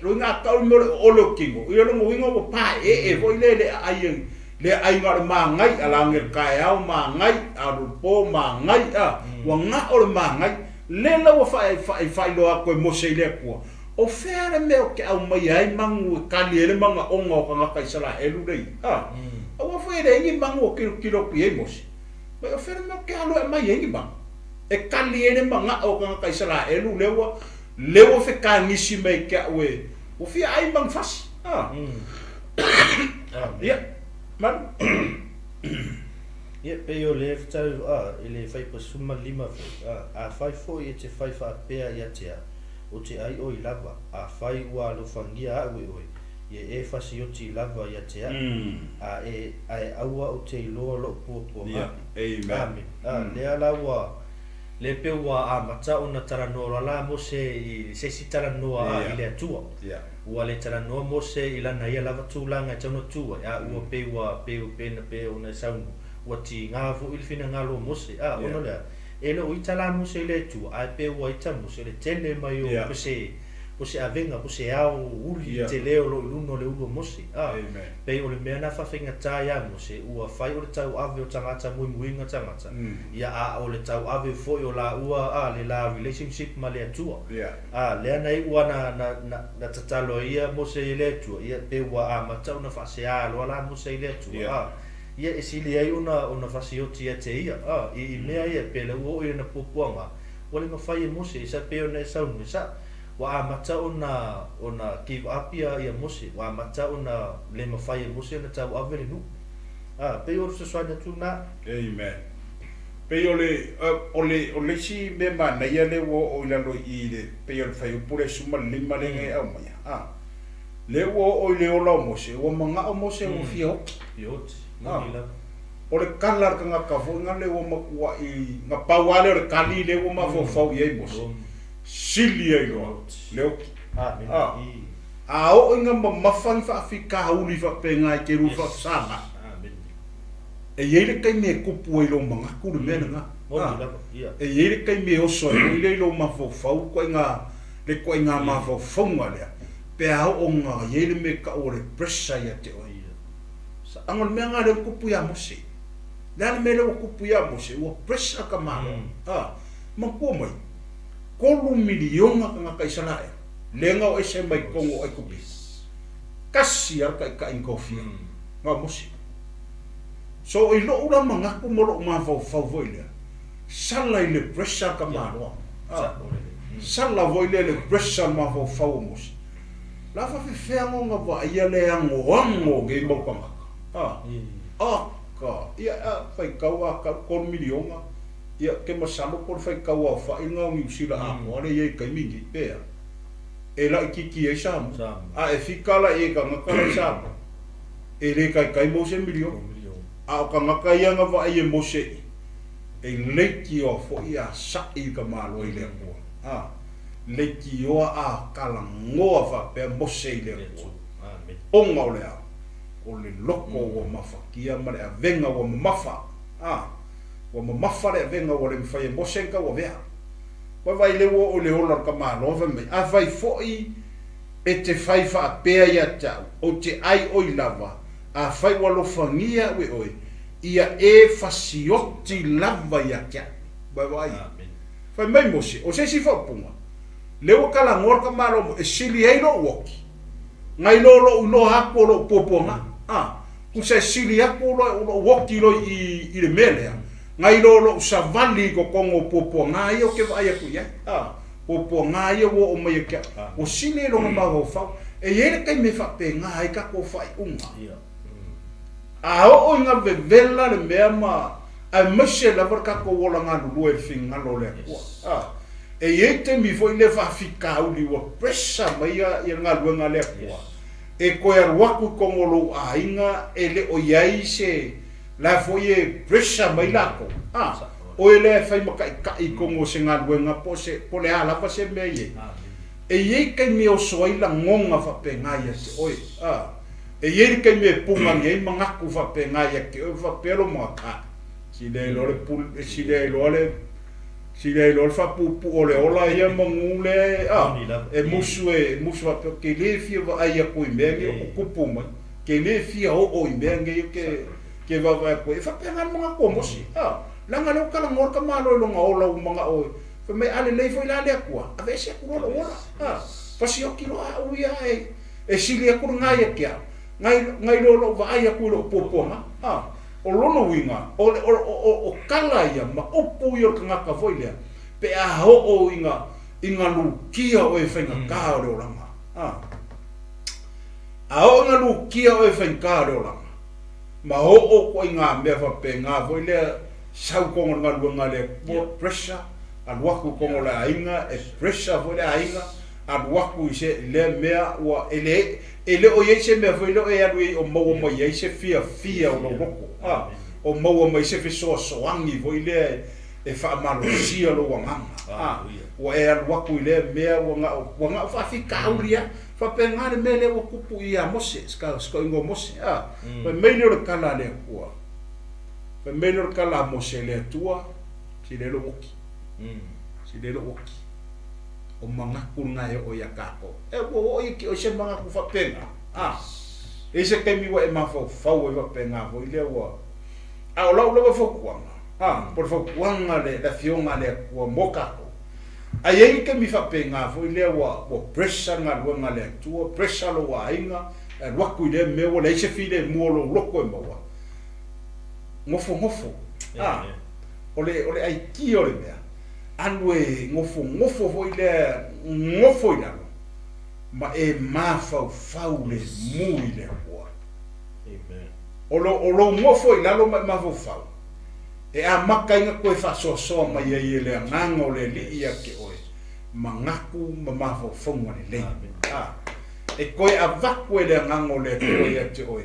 lo nga ka mo ole kingo i lo mo wingo wa pa vo le ai ngar ma ngai ala ngel ka ya ma ngai adu po ma ngai wa nga ole ma ngai le la wa fa lo ko Mose le ko o fere me o ke au mai ai mangu ka le manga onga o ka ka sala elu dei wa fa le ngi mangu kilo pi Mose ba o fere me o ke alo mai ngi bang e kali ene manga o ka Israel lewa fe ka nisi mai ka o fia ai mang fasi ia man ia pe o le tau ile fai pa suma lima a fai fo ia te fai fa pea ia te o te ai o i lava a fai ua lo fangia a ue ia fasi o te lava ia te a ai aua o te loa lo po amen le ala ua le pe ua a mata ona taranoa la mo se si taranoa i le atua ua le taranoa mo se i lana ia lava tūlanga i tauna tua ua pe na pe ona saunu ua ti ngā fu ili fina ngā lo mo se ona lea e le o i tala mo se le tua ai pe ua i tamu se le tele mai o po se avenga po se au uli te leo lo iluno le ulo mo se pe o le mea na whawhinga tā ia mo se ua whai o le tau ave o tangata mui muinga tangata ia o le tau ave foi o la ua le la relationship ma le atua lea nei ua na tatalo ia mo se le atua ia pe ua matau na whase aloa la mo se le atua ia e sili ai ona whasioti ia te ia i mea ia pe le ua o ia na pupuanga o le mawhai e mo se isa pe o na saunu isa wa mata ona give up ia mose wa mata ona le mafai mose na tau avele nu pe o se swana tuna amen pe o le si me mana ia le o la lo i le pe o fai pure suma le male ngai au mai le o le o la mose o manga o mose o fio o le kalar ka nga ka fo nga le o makua i nga pawale o le kali le o ma fo fo ye mose sili ai loa leo o inga mafan fa afika uli fa penga i ke rufa sama e yele kai me kupu ai lo manga kuru mena nga e yele kai me oso i le lo mafo fau ko inga mafo fonga lea pe au o nga yele me ka o le pressure ya te oi angol me nga le kupu ya mose lana me le kupu ya mose o pressure ka malo mankua mai kolu milionga ka nga Israel lenga o ese mai kongo ai kupi kasi ar ka inkofia nga mosi so i lo ura manga ku molo ma fa voile sala ile pressure ka malo sala voile le pressure ma fa mosi la fa fe nga va ia le ango ge mo pa ka ia fa kawa ka kolu milionga ia ke masalo por fai kaua fa inga o sila a ole ye kai mingi pe e la kiki e sam e fikala e ka ngakala sam e le kai mo se milio a ka ngaka ia nga va e mo se e leki o fo ia sa i ka malo ile ko leki o a kala ngoa fa pe mo se ile ko o ngole o le loko o mafakia ma le venga o mafa wa mafare venga o le fai mo senka o vea wa vai le o le ola ka malo me a vai foi e te fai fa pe ia ta o te ai o lava a fai wa lo fangia we oi ia e fasioti lava ia kia vai fai mai mo se o se si fa punga le o kala ngor ka malo e sili ai lo woki ngai lo no ha ko lo poponga ku se sili ha ko lo woki lo i le mele ngai lo savali ko kongo popo ngai o ke vai ku ya popo ngai o mai ke o sine lo ma ho fa e yele kai me fa pe ngai ka ko fai unga o nga vela le mema a meshe la ka ko wola nga lu e finga lo le e yete mi foi le fa fika uli wa pressure mai ya nga lu nga le e ko ya waku kongo lo ainga ele o yai se la foye pressure mai lako o ele fai maka i kongo se nga luenga po le ala pa se me ye e ye kai me o soi la ngonga fa pe nga ya se oi e ye kai me punga ye manga ku fa pe nga ya ke fa pero mo ka si le lo le pul si le lo fa pu o le ola ye mongule e musu fa ke le fi va ai ku me o ku puma ke le fi o me ke va ko fa pena mga komosi langa lo kala ngor ka malo lo nga ola mga o fa me ale le foi la le kwa ave se ku lo ola fa si o kilo o ya e sili ku nga ya kia ngai lo va ai ku lo popo o lo no winga o kala ya ma opu yo nga ka foi le pe a ho o inga lu kia o e fa nga ka o langa Ao ngā lukia o e whaingāre o langa. Ma o ko ngā mea whapenga voi lea sau kongo ngā luanga le pressure, aluaku kongo le ainga, e pressure voi le ainga, aluaku i se le mea ua ele o iei se mea voi leo e anu i o maua mai iei se fia o lo loko. O maua mai se fi soangi voi le e whaamalosia lo wanganga. Ua e aluaku i le mea ua ngā whawhika auria, whapengare me le ua kupu i a mose, sko ingo mose. Pai meile o le kala le kua. Pai meile o le kala mose le tua, si le lo oki. Si le lo oki. O mangaku ngai o ia kako. E ua o iki o se mangaku whapenga. E se kemi wa e mawhau e whapenga vo i le ua. O lau lewa whakuanga. Por whakuanga le la fionga le kua mokako. A iei ke mi whapenga vo i le ua pressure ngā luanga le tua, pressure lo wa inga, e waku i le meo le ise fi le mua lo loko e maua. Ngofo. O le aiki o le mea. Anu e ngofo vo i le ngofo i lalo. Ma e mawhau le mu i le kua. O lo ngofo i lalo ma mawhau. E a maka inga koe whasoasoa mai e le anganga o le li ia ke oe. Mangaku ma mawhauwhaunga le lei. E koe a vaku e le anganga o le koe ia te oe.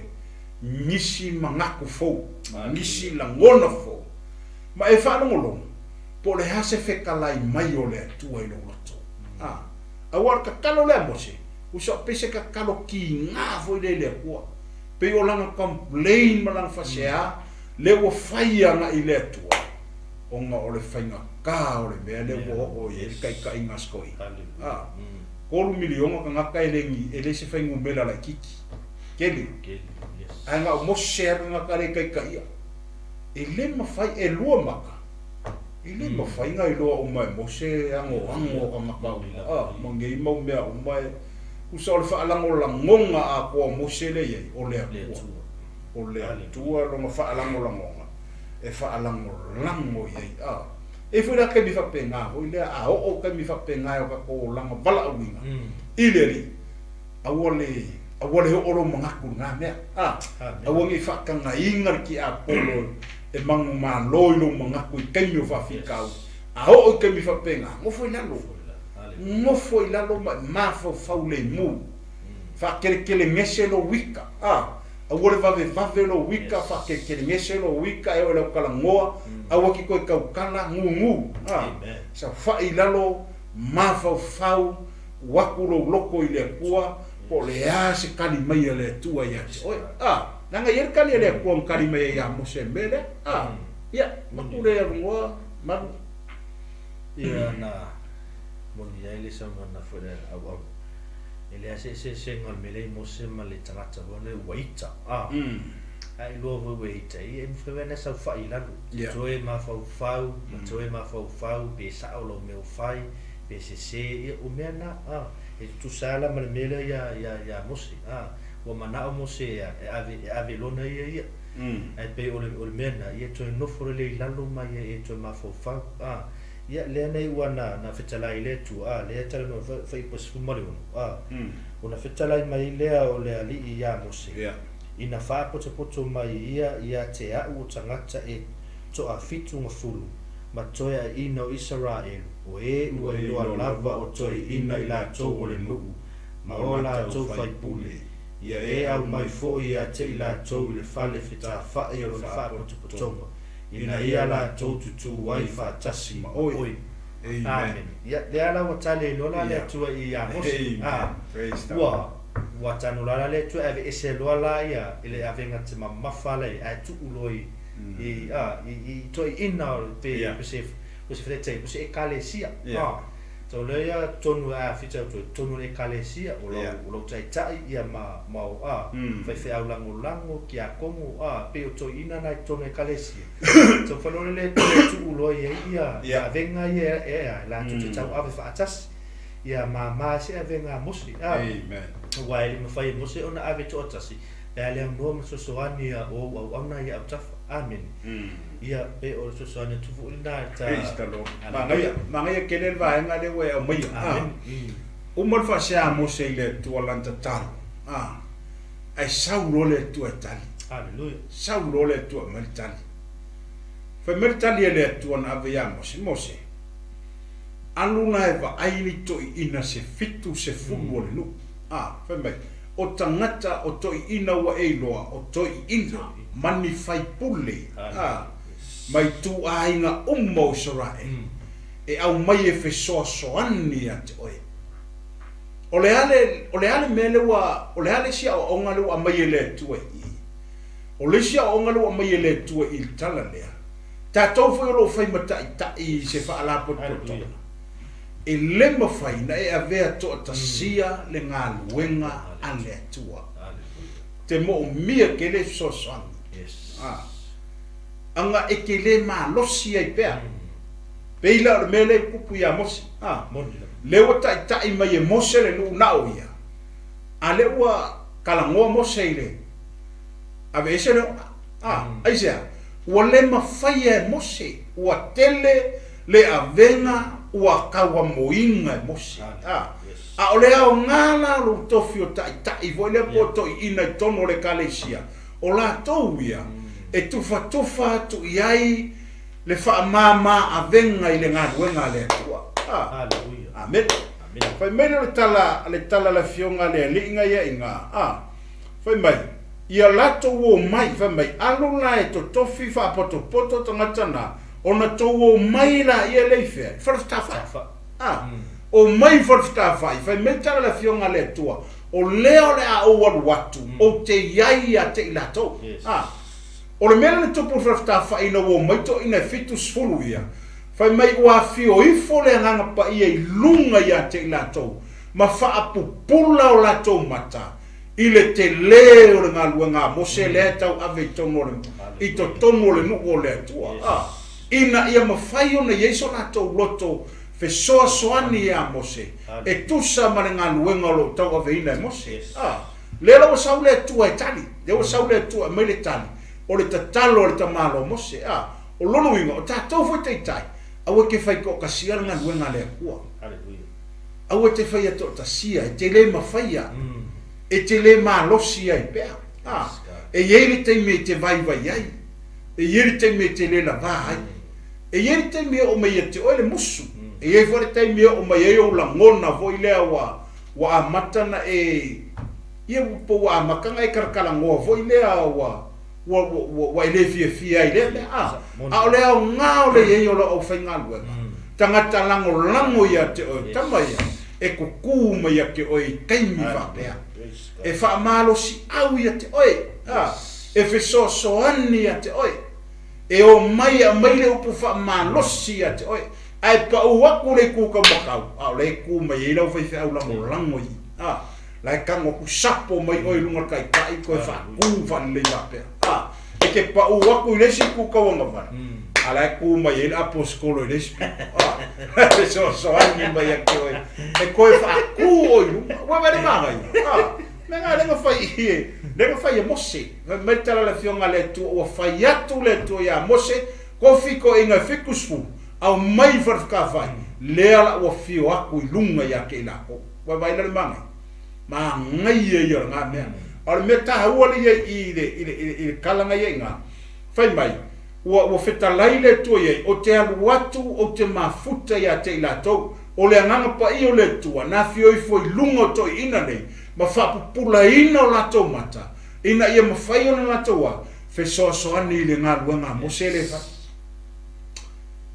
Nisi mangaku fau. Nisi la ngona fau. Ma e whanongolongo. Po le hase whekalai mai o le atua i lo loto. A wara ka kalo le mose. Usa pese ka kalo ki ngā fo i le kua. Pe o langa complain ma langa whasea. Le ua whaianga i le atua. O ngā o le whainga kā o le mea le ua o i kai inga skoi. Kolu milionga ka ngaka e lengi e le se whaingu mela la kiki. Keli. Ai ngā o mose anga ngaka le kai ia. E le mawhai e lua maka. E le mawhainga i loa o mai mose ango ka ngaka. Mange i mau mea o mai. Usa o le whaalango la ngonga a kua mose le iei o le akua. O le tua ronga whaalango langonga. E whaalango lango iei. E whira ke mi whapenga ho i lea a o ke mi whapenga o ka ko langa wala awinga. I le ri. Awale ho oro mangaku ngā mea. Awangi whakanga ingar ki a polo e mangu mā loi lo mangaku i keimi o whawhikau. A o ke mi whapenga. Ngofo i lalo. Ngofo i lalo ma whau le mu. Whakerekele ngese lo wika. Awore vave lo wika whakekele ngese lo wika e o leo kala ngoa. Awaki koe kaukala ngu. Sa whai lalo ma whau waku lo loko i le kua. Po le a se kali mai le tua ia te oi. Nanga ier kali le kua kali mai ia mose mele. Ia, maku le ngoa Malu. Ia na moni ai le sama na fore au. Ele se ngal mele mose ma le tangata vone waita. Ai lovo waita e mfrevena sa fai lanu. Toe ma fau, toe ma fau pe sa o lo meu fai, pe se o mena e tu sala ma mele ya mose. O mana o mose e ave lona ia. Ai pe o mena ia toe no fore le lanu mai e toe ma fau. Ia le nei wana na fetala ile tu le tala no fai pos fumari ona fetala mai le o le ali ia mose ina fa poto mai ia te a u tangata e to a fitu ngafulu ma toya ino Israel o e lo lava o toi ina ila to o le mu ma ola to fai pule ia e au mai fo ia te ila to le fale feta fa e o fa poto ina ia la tutu wai fa tasi ma oi. Amen. Ya le ala watale lola le tua ia mos. Wa tanu la le tua ave ese lola ia ile avenga te mafale a tu uloi i toi ina pe se frete se ekalesia. So le ia tonu a fita tonu ekalesia o lo tai ia ma fai au lango ki a komu pe o toi ina na tonu ekalesia. So falole le tu uloi ia venga ia la tu tau ave fatas ia ma se venga musi. Amen. Wai le fai musi ona ave to tasi. Le mo so soani o ona ia taf. Amen. Ia pe o so soani tu fu ina ta. Mangaya kelel vai ngale we o mai. Umar fa sia musi le tu alanta tal. ai saulo le tua tali. Hallelujah. Saulo le tua maritali. Fa maritali le tua na avea mose. Aluna eva aini to ina se fitu se fulu le nu. Fa mai. O tangata o to ina wa eiloa o to ina mani fai pule. Mai tu ainga ummo sorae. E au mai e fe soani ate oe. O le ale mele wa, o le ale sia o onga lua mai le tua i. O le sia o onga lua mai le tua i tala lea. Tātou fai lo fai mata i tai se wha ala poto. E le mawhai na e avea to tasia le ngā luenga a le tua. Te mo o mia ke le soani. Anga e ke le ma losi ai pea. Peila o mele kupu ia mosi. Lewa tai mai e mose le nu nao ia. A lewa kalangoa mose ile. Ave ese no. Aisea. Ua le mawhai e mose. Ua tele le avenga. Ua kawa moinga e mose. A o le ao ngala lo tofi o tai. Voi le poto i ina i tono le kalesia. O la tau ia. E tufa tu iai. Le wha mama avenga i le ngā ruenga le atua. Amen. Fai mai le tala la fionga le linga ia inga. Fai mai. Ia lato wo mai. Fai mai. Aluna e to tofi wha poto tangatana. Ona to wo mai la ia leifea. Wharaftafa. O mai wharaftafa. Fai mai tala la fionga le atua. O leo le a o watu. O te iai a te ilato. O le mele le tupu wharaftafa ina wo mai to ina fitu sfulu ia. Fai mai ua fio ifo le nganga pa ia i lunga ia te ilato. Ma wha pupula o lato mata. I le te leo le ngā luenga. Mose le tau ave tono le. I to tono le nuko le atua. Ina ia mawhai o na yeso lato loto. Fe soa soani ia Mose. E tusa ma le ngā luenga lo tau ave ina Mose. Lela o sau le atua e tali. Le o sau le atua mai le tali. O le tatalo o le tamalo Mose. O lono inga. O tātou fo te tai. Awe ke fai ko kasia nga luenga le akua. Awe te fai ato tasia. E te le mawhaia. E te le malosia i pea. E yeri te me te vai ai. E yeri te me te le la vai. E yeri te me o mai te oile musu. E yeri fore te me o mai e o la ngona voi lea wa amatana e ia upo wa amakanga e karakala ngoa voi lea wa ele fia ile o le au ngao le ye o o fainga lua tangata lango ia te o tamaya e kuku mai ke o i kaimi va pea e fa malo si au ia te oi e fe so ani ia te oi e o mai le upu fa malo si ia te oi ai pa u waku le ku ka makau au le ku mai le o fa au lango i lai kango ku sapo mai oi lunga kai ko fa ku fa le ia pea e ke pa u waku le si ku ka wanga va ala ku mai ele apostolo le si so ani mai ke oi e ko fa ku oi wa va de mai nga le fai Mose me tala la fionga le tu o fai atu le tu ya Mose ko fiko inga fikusfu au mai farka vai le ala o fio aku lunga ya ke la ko wa vai le manga ma ngai ye nga me al meta hawali ye ile kalanga ye nga fai mai o feta laile tu ye o te alu watu o te mafuta ya te la to o le nganga pa i o le tu na fio i foi lungo to ina nei ma fa pula ina o la to mata ina ia ma fai ona la to wa fe so ani le nga luanga Mose le fa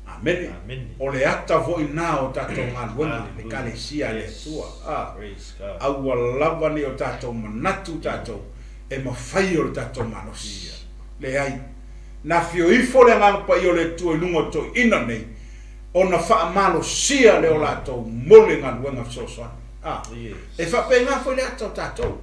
amen o le ata vo ina o tato nga luanga le kalesia le tua a wala ni o tato manatu tato e ma fai o tato manosia le ai na fio i fo le nga pa i o le tu lungo to ina nei ona fa malo sia le o la to mole nga luanga so e fa penga foi le tato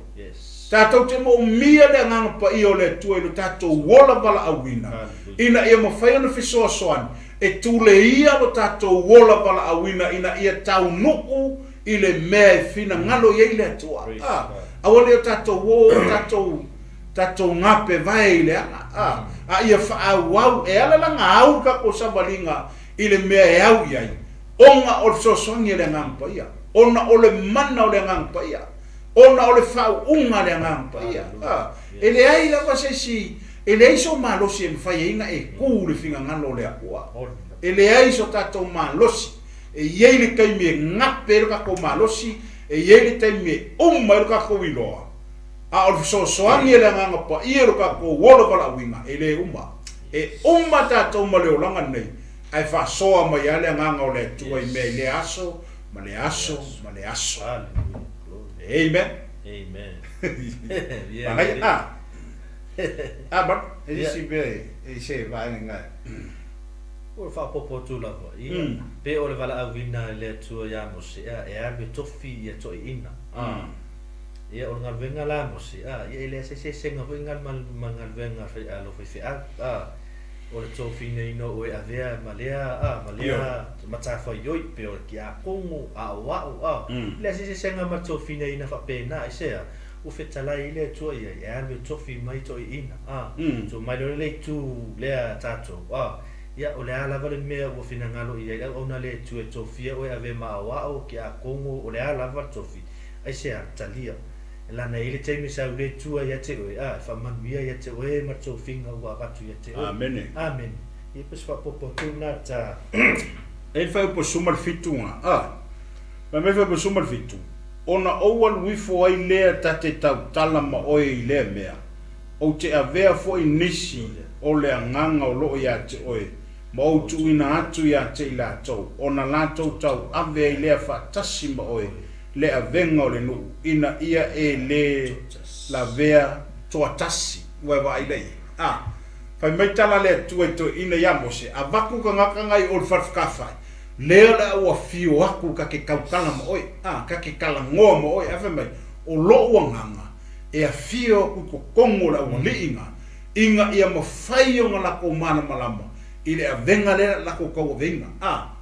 tato te mo mia le nga pa i o le tu le tato wola bala awina ina ia mo fai ona fiso soan e tu le ia o tato wola bala awina ina ia tau nuku i le mea fina ngalo ye le tua awole o tato ngape vai le a ia fa wow e ala la ngau ka ko sabalinga i le mea e au iai onga o so songi le ngampa ia ona ole mana ole ngampa ia ona ole fau unga le ngampa ia ele ai la va si ele iso malosi e fai inga e ku le finga ngalo le akua ele ai so tato malosi e ye le kai me ngape ka ko malosi e ye le tai me ka ko wiloa a o so angi le nganga pa ia ka ko wolo vala winga ele umma tato ma le olanga nei ai fa soa mai ale nganga o le tua i me le aso ma le aso amen yeah but isi be isi vai nga o fa popo tu la pe o le vala awina le tua ya mo se e ave tofi ya to ina ia o ngal venga la mo se ia le se senga venga mal venga fa alo fa o le tofi nei no o avea malea matafa yoi pe o ki a kongo wa le se senga ma tofi nei na fa pena isea o fetala ile tua ia e ave tofi mai to ina so mai le tu le tato ia o le ala vale mea o fina ngalo ia ona le tu e tofi o ave ma o ki a kongo o le ala va tofi ai se talia la na ile te mi sa le tu ia te o fa man via ia te o ma tofi nga wa va tu ia te amen e pes fa popo tu na ta e fa po sumar fitunga ma me fa po sumar fitu ona oal wifo ai le tate tau tala ma oi le mea o te avea fo inisi o le nganga o lo ia te oi ma o tu ina atu ia te la tau ona la tau ave ai le fa tasi ma oi le avenga o le nu ina ia e le la vea to tasi wa va ai lei fa mai tala le tu e to ina ia mo se avaku ka ngaka ngai o fa fa lea la ua fio aku ka ke kaukala ma oi ka ke kala ngoa ma oi afe mai o lo ua nganga e a fio ku ko kongo la ua liinga inga ia mawhai o ngala ko mana malama ile a venga le la ko kau venga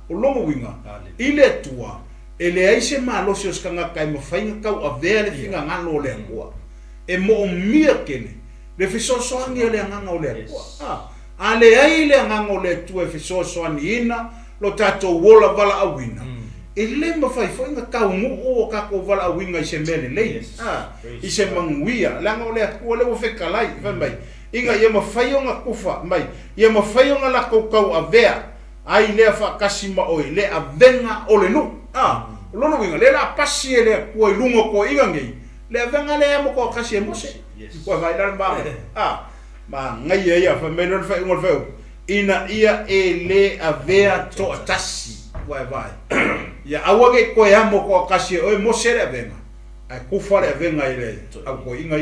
o lo winga ile tua ele aise ma lo se skanga kai mawhai nga kau a vea le finga ngalo le ngua e mo o mia kene le fiso soangi le nganga o le ngua ale ai le nganga o le tua e fiso soani ina lo tato wola vala awina ele ma fai foi nga ka o ka ko vala awina i se mele le i se manguia langa ole ko le o fekalai vai inga ia ma fai nga kufa mai ia ma fai nga la ko kau avea ai le fa kasima oi le avenga ole nu lo no winga le la pasi le ko lungo ko inga ngi le avenga le mo ko kasi mo se ko vai dar ba ma ngai ia fa mele fa ngol fa ina ia e le avea to tasi vai ia awage ko ya mo ko kasi o mo sere venga ai ku fare venga ile a ko inga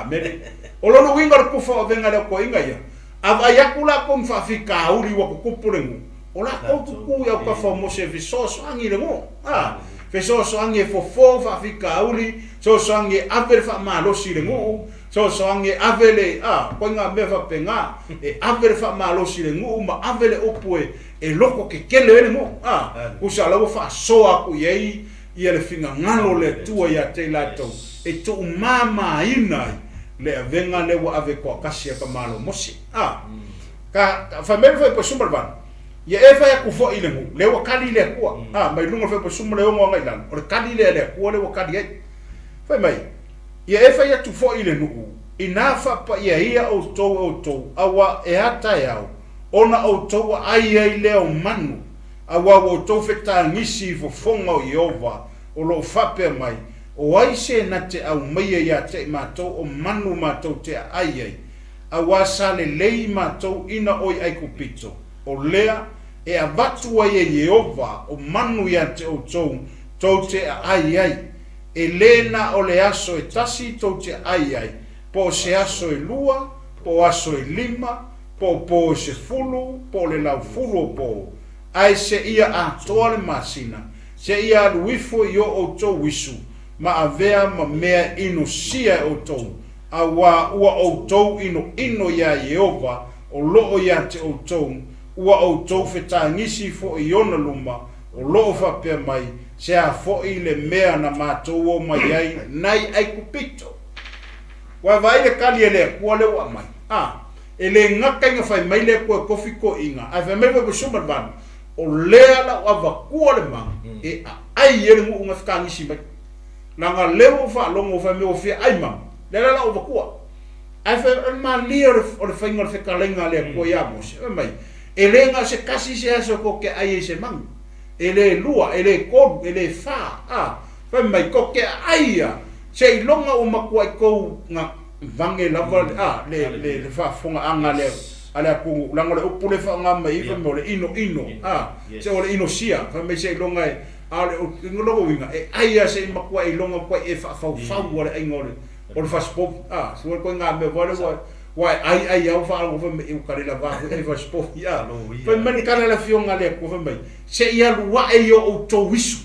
mele o lo no winga ku fa venga le ko inga ia ava ya kula ko fa fika uri wa ku pulengu o la ko ku ya ka fa mo se visos angi le mo visos angi fo fa fika uri so angi aper fa malo si le mo so ange avele ko nga me fa penga e avele fa malo si le ngu ma avele opue e loko ke kele ele mo usa la fa so aku yei ia le finga ngalo le tua ya te lato e to mama ina le avenga le wa ave ko kasia ka malo mosi ka famele fa po sumban ia e fa ya ku fo ile mu le wa kali le ko mai lunga fa po sumle o ngai lan o kali le ko le wa kali fa mai ia e fa ia tu fo ile nu ina fa pa ia o to awa e ata yao ona o to ai leo manu awa o to feta ngisi fo fonga o Yehova o lo fa pe mai o ai se na te au mai ia te mato o manu mato te ai awa sale lei mato ina oi ai kupito o lea e avatu ai Yehova o manu ia te o to te ai Elena o le aso e tasi to te ai po se aso e lua po aso e lima po se fulu po le lau fulu po ai se ia a toale masina se ia luifo yo o to wisu ma avea ma mea ino sia o to awa ua o to ino ya Yehova o loo ya te o to ua o to feta ngisi fo i ona luma o loo fa pe mai se a fo i le mea na mātou o mai ai nai ai kupito wa vai le kali ele kua le wa mai ele ngaka inga fai mai le kua kofi ko inga ai fai mai ko sumar ban o lea la wa kua le mang e ai ele ngu unga fika ngisi mai Langa leo fa longo fa me o fia ai mam. Le la o vakua. Ai fa ma lia o le fainga le kalenga le ko ya mo se mai. E lenga se kasi se aso ko ke ai se mang. Ele lua, ele ko, ele fa. Fa mai ko ke ai ya. Se longa o makua ko nga vange lava le fa fonga anga le ala ku lango le upule fa nga mai fa mo le ino se o le ino sia fa mai se longa ale o ngolo winga e ai se makua I longa ko e fa wale ai ngole o fa spop so ko nga me vole wa ai au fa o fa me u kare la va e fa spop fa mai kare la fionga le ko fa mai se ia lua e yo o to wisu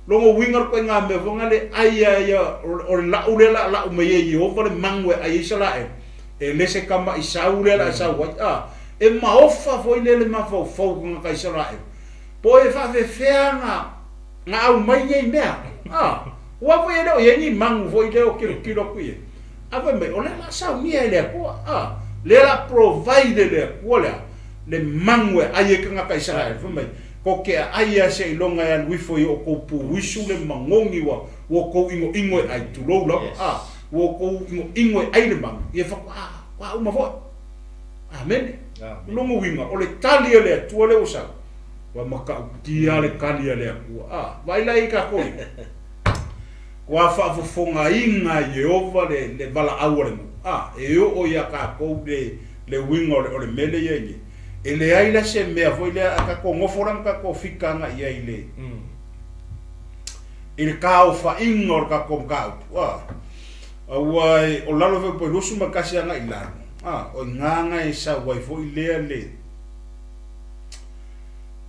longo winga ko nga me vonga le ai o la ulela la me ye o fa le mangwe ai sala e le se kama I saule la sa wa e ma ofa foi le ma fo nga kai sala po e fa fe feanga nga au mai ye mea wa po ye no ye ni mangu foi le o kilo ku ye ave me o le la sa mi ele ko le la provide le ko le mangwe ai e nga kai sala fa mai ko ke ai se longa ya wifo yo ko pu wisu le mangongi wa wo ko ingo ai tu lo wo ko ingo ai le mang ye fa wa uma fo amen longo winga o le tali le tu le usa wa maka dia le kali le ku vai lai ka ko wa fa fo fonga inga Jehova le bala awore e o ya ka ko le winga o le mele ye ele ai la se mea foi le aka ko ngoforam ka ko fikanga ia ile il ka fa ingor ka ko ka wai o lalo ve po lusu makasi anga ila o nganga isa wai foi le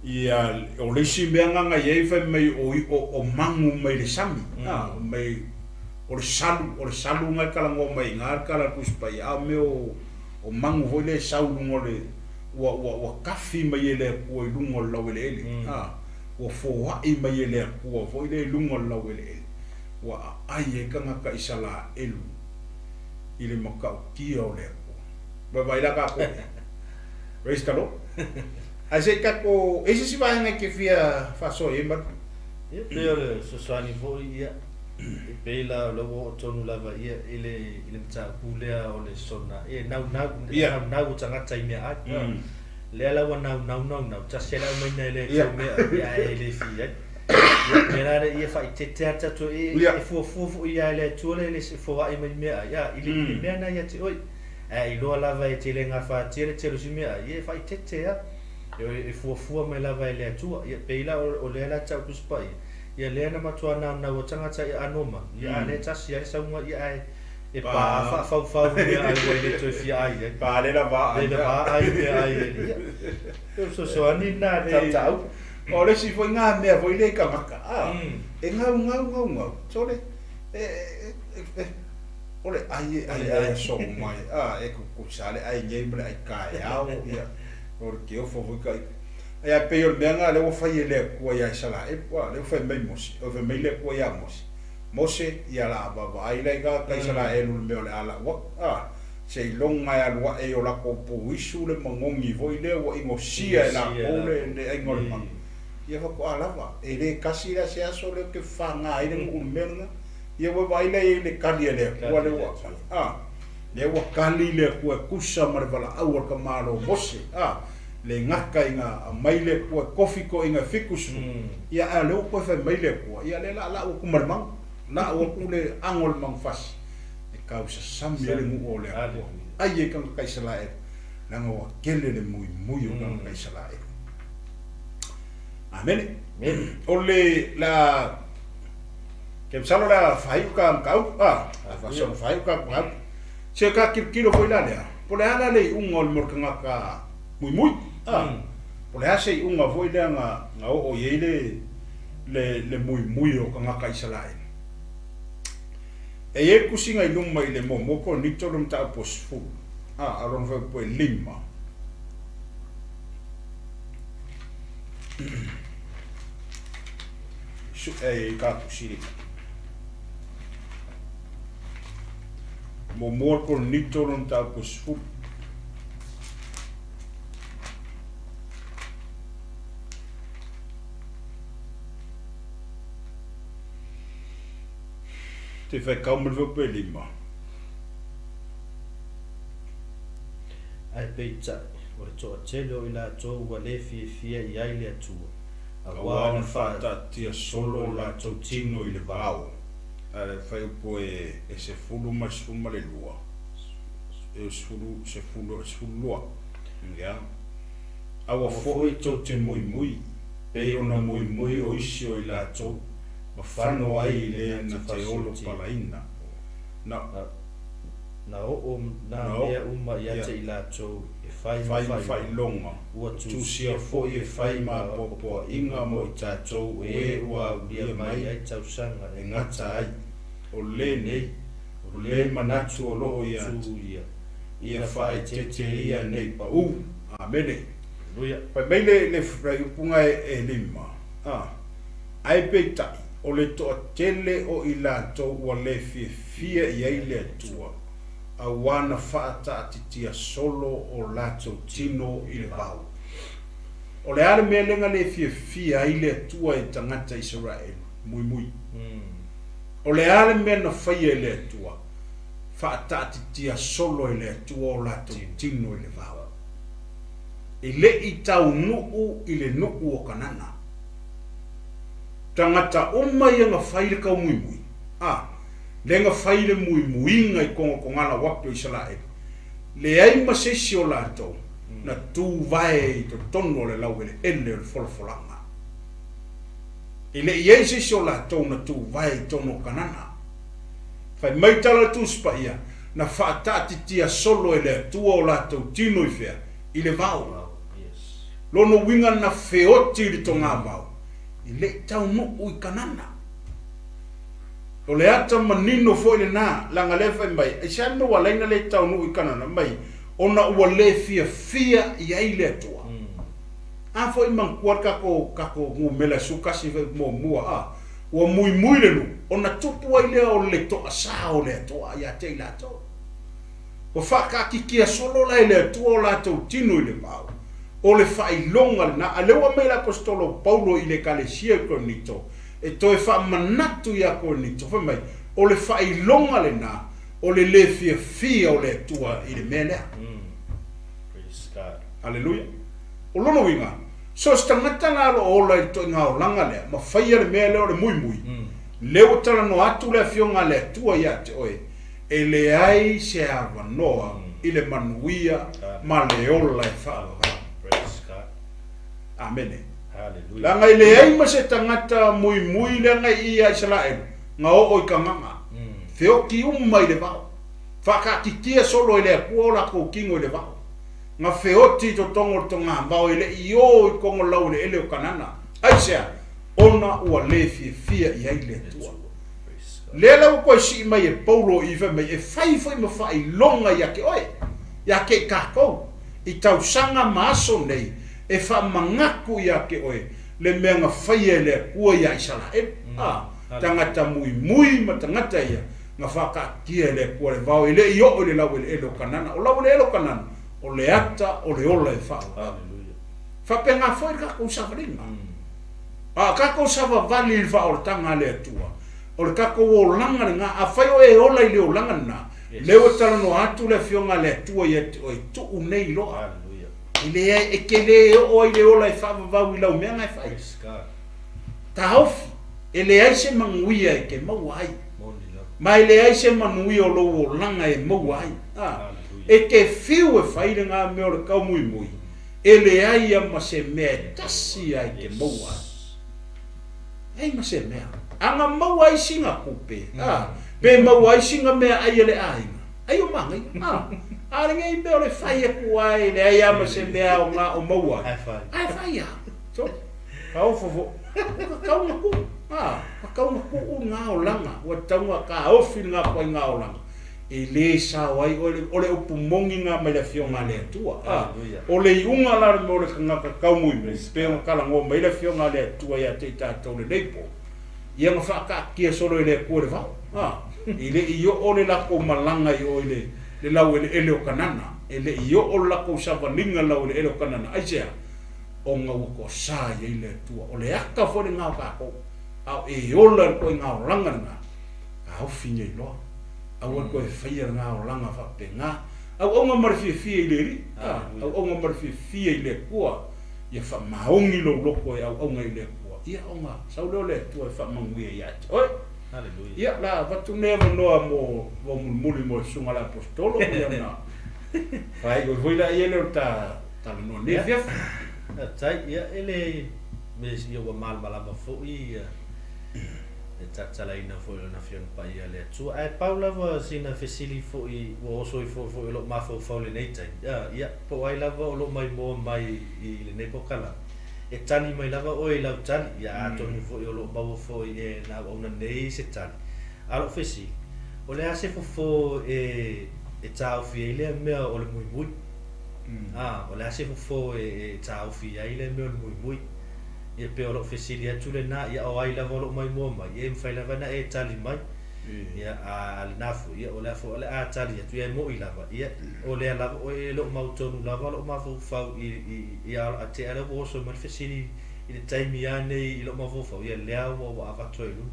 ia o le si mea nganga ye fa mai o mangu mai le sami mai o le salu ngai kala ngo mai ngar kala kuspa ya me o mangu foi le salu ngole wa kafi mai le ko lungo lawele wa fo wa I mai le ko fo le lungo lawele wa ai ka nga ka isala elu ile maka ki o le ko ba vai la ka ko restalo ase ka ko ese si va nga ke fia fa so e ma le so swani fo ia pela logo tonu lava ia ile mta pulea o le sona e nau tanga tai mea le ala wa nau ta sela mai nei le mea ia le fi mera ia fa tete ata to e fu ia le tu le se fo ai mai mea ia ile mea na ia te oi e lo lava e te le nga fa tele si mea ia fa tete ya e fu mai lava le tu ia pela o le ala ta kuspai ia le na matua na o tanga ta anoma ia le tasi ia sa ia e pa fa ia ai le to fi ai pa le la va ai so ani na ta o le si foi nga me foi le ka maka e ngau so le o le ai so mai e ku sale ai ngai bre ai ka ia porque eu fui kai ai pe yo menga le wo fai le ko ya sala e wa le fai mai mos o ve mai le ko ya mose ya la ba ai le ga kai sala e lu me le ala wa se longa ya wa e o la ko pu isu le mongongi voi le wo ingo sia la o le ai ngol ma ia fa ko ala wa e le kasi la se aso le ke fa nga ai le ku menga ia wo vai le kali le ko le wa le wa kali le ko kusa mar bala awar ka malo mose le ngaka inga maile ko kofi ko inga fikus ia ale ko fa maile ko ia le la ko marmang na o ko le angol mang fas e causa samia le mu ole ai kan kai sala e na ngo kele le muy o kan kai sala e amen ole la ke salo la fai ka fa so fai ka se ka kilo foi la le po le ala le ungol mor ka muy o le ase unga foi le nga o ye le muy o ka ka isala e kusinga I luma I le mo ko ni tolum ta pos fu aron foi po lima su ka kusiri mo ko ni tolum ta pos fu Te whai kaumelu pe lima. Ai peita, o le toa tele o ila tō ua le fia I ai le atua. Awana whātatia solo la tau tino I le vāo. Ale whai upo e se fulu ma se fulu ma le lua. E se fulu lua. Ngea. Awa fōi tau te mui mui. Pei ona mui mui o isi o ila tau. Ma whano ai le na te olo palaina. Na o na mea uma ia te ila tau. Fai longa. Ua Tusia fōi e whai ma popoa inga mo I tātou e ua ulia mai ai tau sanga e ngata ai. O le nei, o le manatu o loo ia ia whae te ia nei pa u. Amene. Pai mai le upunga e lima. Ai peitai, o le toa tele o I lātou ua le fia I ai le atua. A wana whaata atitia solo o lātou tino I le vau. O le ale mea lenga le fia I le atua e tangata Israel. Mui. O le ale mea na whaia le atua. Whaata atitia solo I le atua o lātou tino I le vau. I le I tau nuu I le nuu o kanana. Tangata uma ia nga whaile kau mui. Lenga whaile mui ngai kongo ngana wapu I Israel. Le ai masesi o lātou. Na tū vai I to tono le lau ele le wholafolanga. I le iei sesi o lātou na tū vai tono kanana. Whai maitala tū spa ia. Na whaatatitia solo le atua o lātou tino I whea. I le vau. Lono winga na feoti li to ngā vau. I le tau nuu I kanana. O le ata manino fo le nā, langa le whai mai, e siano wa leina le tau nuu I kanana mai, ona ua le fia I ai le atua. A fo I mangkuar kako ngu mela sukasi mo mua ua mui le nu, ona tupu ai lea o le toa sa o le atua, ia te I la atua. Wa whakakikia solo la I le atua o la tau tino I le pao. O le whailonga na alewa mai la apostolo Paulo I le kalesia I Korinito e toe whamanatu I a Korinito mai o le whailonga le na o le fia o le atua I le mea lea. Praise God. Hallelujah. O lono winga so stangata nga lo ola I to ngā o langa lea ma whaia le mea lea o le mui leo tala no atu le fionga le atua ia te oe e le ai se awa noa I le manuia ma le ola e whaava. Amen. Hallelujah. La ngai le ai ma se tangata mui le ngai I Israel. Nga o I kanganga. Feo ki umai le vau. Whakakikia solo I le akua la ko kingo I le vau. Nga feoti to tongo to ngā vau I le io I kongo lau le ele o kanana. Aisea, ona ua le fia I ai le tua. Le lau koe si mai e Paulo I mai e fai ma fai longa I ake oe. I ake kakou. I tau sanga maaso nei. E wha mangaku I ake oe le mea nga whaia le kua I Israel. Tangata mui ma tangata ia nga whakakia le kua le vau I le I o le lau le elo kanana. O lau le elo kanana o le ata o le ola e whao. Whapenga whoi kako sawaringa. Kako sawa vali I whao le tanga le atua. O le kako o langa nga a whai o e ola I le o langa na. Leo tala no atu le fionga le atua I o tu unei loa. Ile e kele o ile ola e whawa vau I lau mea ngai whai. Ta haufi, ele ai se manguia e ke mau ai. Ma ele ai se manuia o lo o langa e mau ai. E ke fiu e whaire ngā mea o le kau mui. Ele ai a ma se mea tasi ai ke mau ai. Ei ma se mea. Anga mau ai singa kupe. Pe mau ai singa mea ai ele ainga. Ai o mangai. Are ngai be ole fai kuai le ai ama se mea o nga o maua. Ai fai ya. So, kau fofo. Kau na ku. Kau na ku o nga o langa. Wa taunga ka ofi nga koe nga o langa. E le sa wai ole upu mongi nga mai le fionga le atua. Ole I unga la me ole nga kau mui me. Pe o kala ngo mai le fionga le atua ia te tātou le leipo. Ia nga whakakia solo I le kua le vau. Ile I o ole lako malanga I o ile. Le lau ele o kanana, ele I o lako sawaninga lau ele o kanana, aisea, o ngā wako sā I le tua, o le aka fore ngā kako, au e ola koe ngā oranga ngā, au finya lo au ko fia nga o langa fa penga au onga mar fia ile au onga mar fia ile ko ia fa maongi lo ko au onga ile ko ia onga sau le tu fa mangi ia oi haleluia ia la va tu never no mo muli mo sunga la apostolo ia na vai go voi la ia le ta no ne via tai ia ele mes ia wa mal malama fo ia tala ina fo na fion pa ia le tu ai paula va sina fesili fo I wo so fo lo ma fo le nei tai ia po ai lava lo mai mo mai I le nei pokala e tani mai lava o I la tani ia to ni fo lo ba fo e na ona nei se tani alo fesi o le ase fo e tau fi le me o le mui o le ase fo e tau fi ai le me o mui ia pe o lo fesili atu le na ia o ai lava lo mai mo mai e mfai lava na e tali mai ia a le nafu ia o le fo le a tali atu ia mo I lava ia o le lava o e lo mau tonu lava lo ma fo fau I a te ala o so mal fesili I le taimi ia nei I lo ma fo fau ia le o a va troilu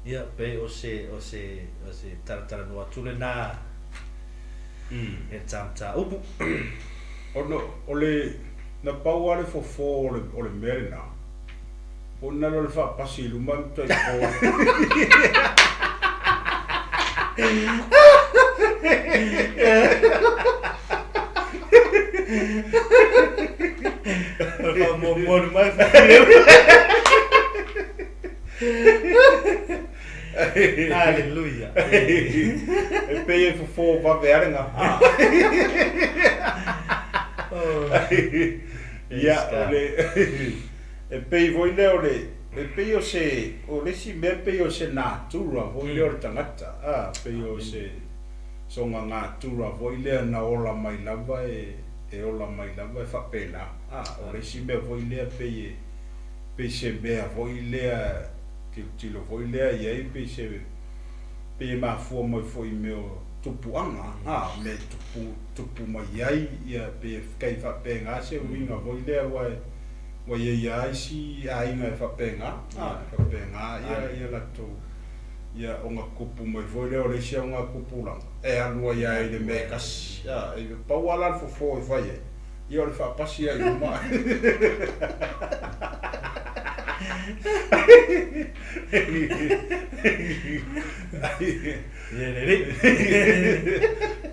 ia pe o se tara no atu le na e tamta upu o le na pau ale fo o le mere na o na lo fa pasi lu man to mo mai haleluia e pe fo va verga ia ole e pei voi le ole e pei o se me pei o se natura voi le o tangata pei o se songa natura voi le na ola mai lava e ola mai lava e fa pena ole si me voi le pei se be voi le tilo voi le ia pei ma fu mo foi meu tupuanga me tupu mai ai ia pe kai fa penga se winga voi le wa ia si ai nga fa penga ia la tu ia onga kupu mai voi le ole sia onga kupu lang e alua ia ile me kas e pa wala fo vai ia ole fa pasi ai ma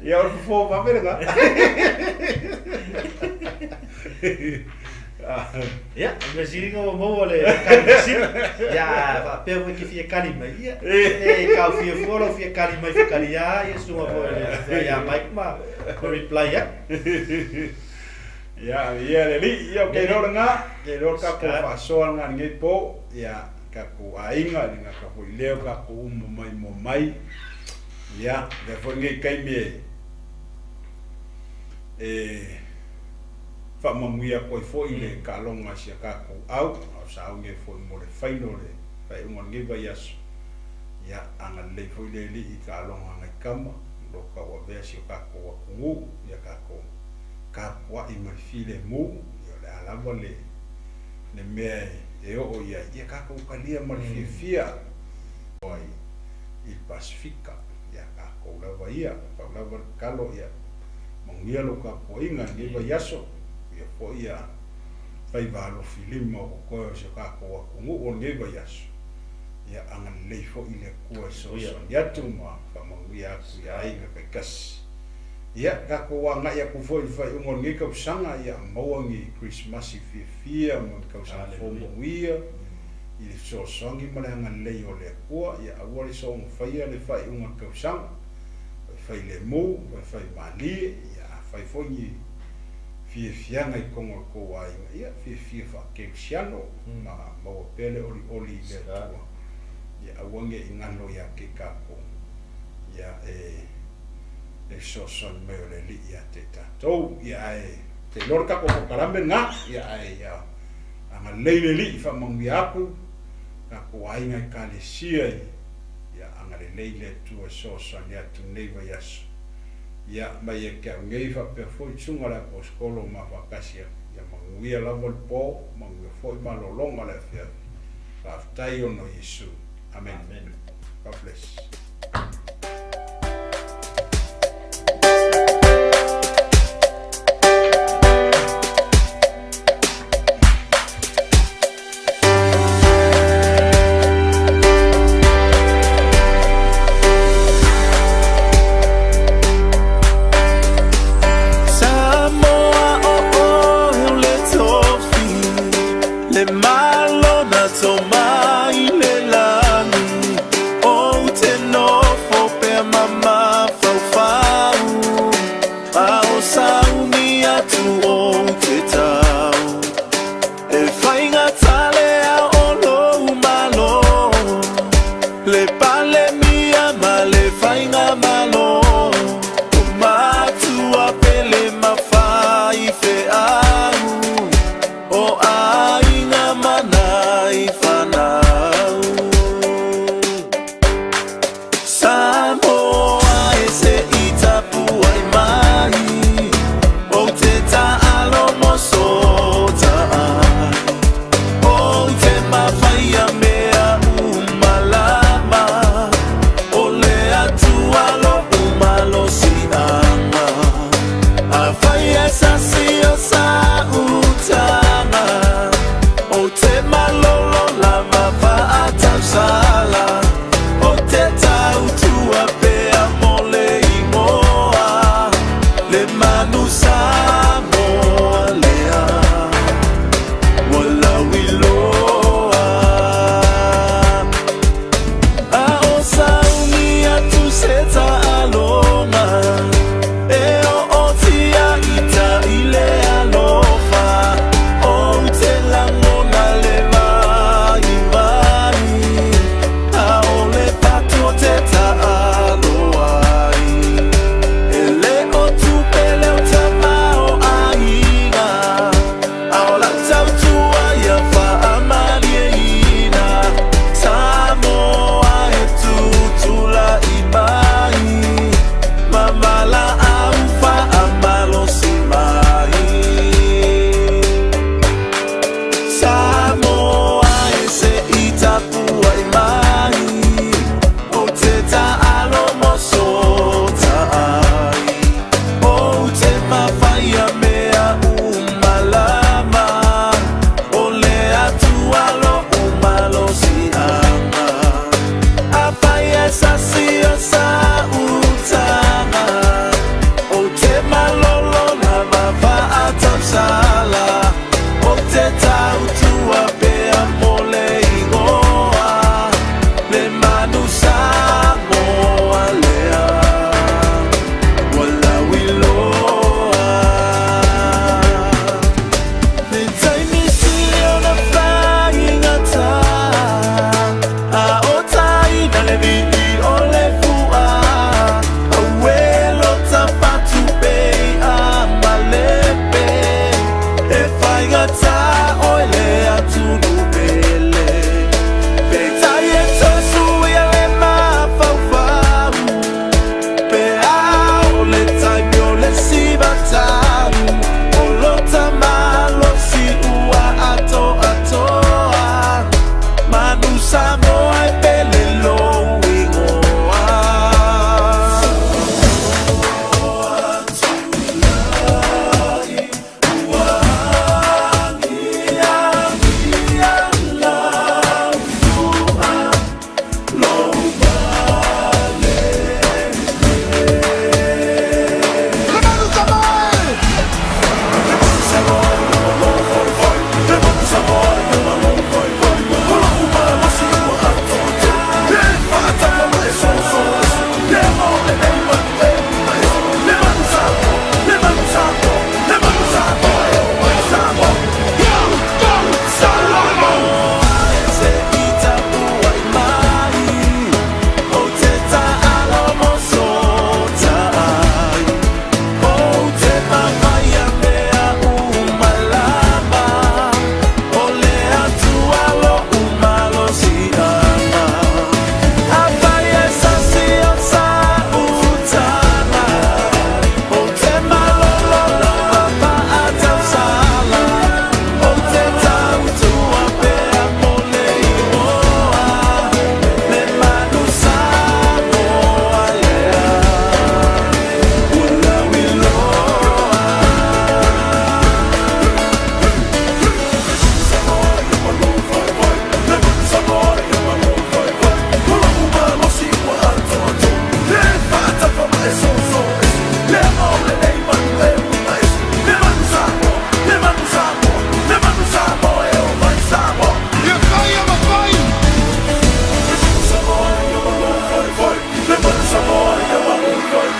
ia o fo va verga ia me siringo mo le kalisi ia va pe que fie kalima ia ka fie folo fie kalima fie kalia ia suma po ia mai ma reply ia ia ke ro nga ke ro ka ko fa so nga ngi po ia ka ko ainga nga ka ko leo ka ko mo mai ia de fo ngi kai me fa mamuia ko fo ile ka longa sia ka ko au sa ngi fo mo le faino le fa un ngi va yas ia anga le fo ile li ka longa ngai kama lo ka wa ve sia ka ko ku ia ka ko ka wa I mal file mu yo le ala vole le me e o ia ka ko kalia mal fia oi il pacifica ia ka ko la vaia pa la var kalo ia mongia lo ka ko inga ngi va yaso ia po ia vai va lo filimo ko se ka ko ngu o ngi va yaso ia angan le fo ile ko so ia tu ma pa mongia ku ia inga ka kas ia ka ko wa nga ia ku foi fai un ngi ka sanga ia mo ngi Christmas fia mo ka sa fo mo ia I so songi mana nga le o le ko ia awali so un fai le fai un ka sanga fai le mo fai mali ia fai fo ngi fia nga I kongo ko wa ia fia fa ke siano ma mo pele oli le tua ia awange ingano ia ke ka ko ia le so son me le li ia te tatou ia te lorka ko karambe nga ia anga leile li fa mangi aku ka ko ainga ka le sia ia anga le leile tu so son ia tu neiva yas ia mai e ka ngei fa pe foi tsunga la ko skolo ma fa kasia ia mangi la vol po mangi foi malolonga le fia fa tai ono Yesu amen God bless. Samoa le tofi le malo na tomai le lani o te nofo pe mama fau ao sauni atu o te tau e whainga tale a olo malo le pale mia ma le whainga malo matua pele mawhai fe au o ainga manai whanau Samoa e se ite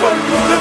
Come on.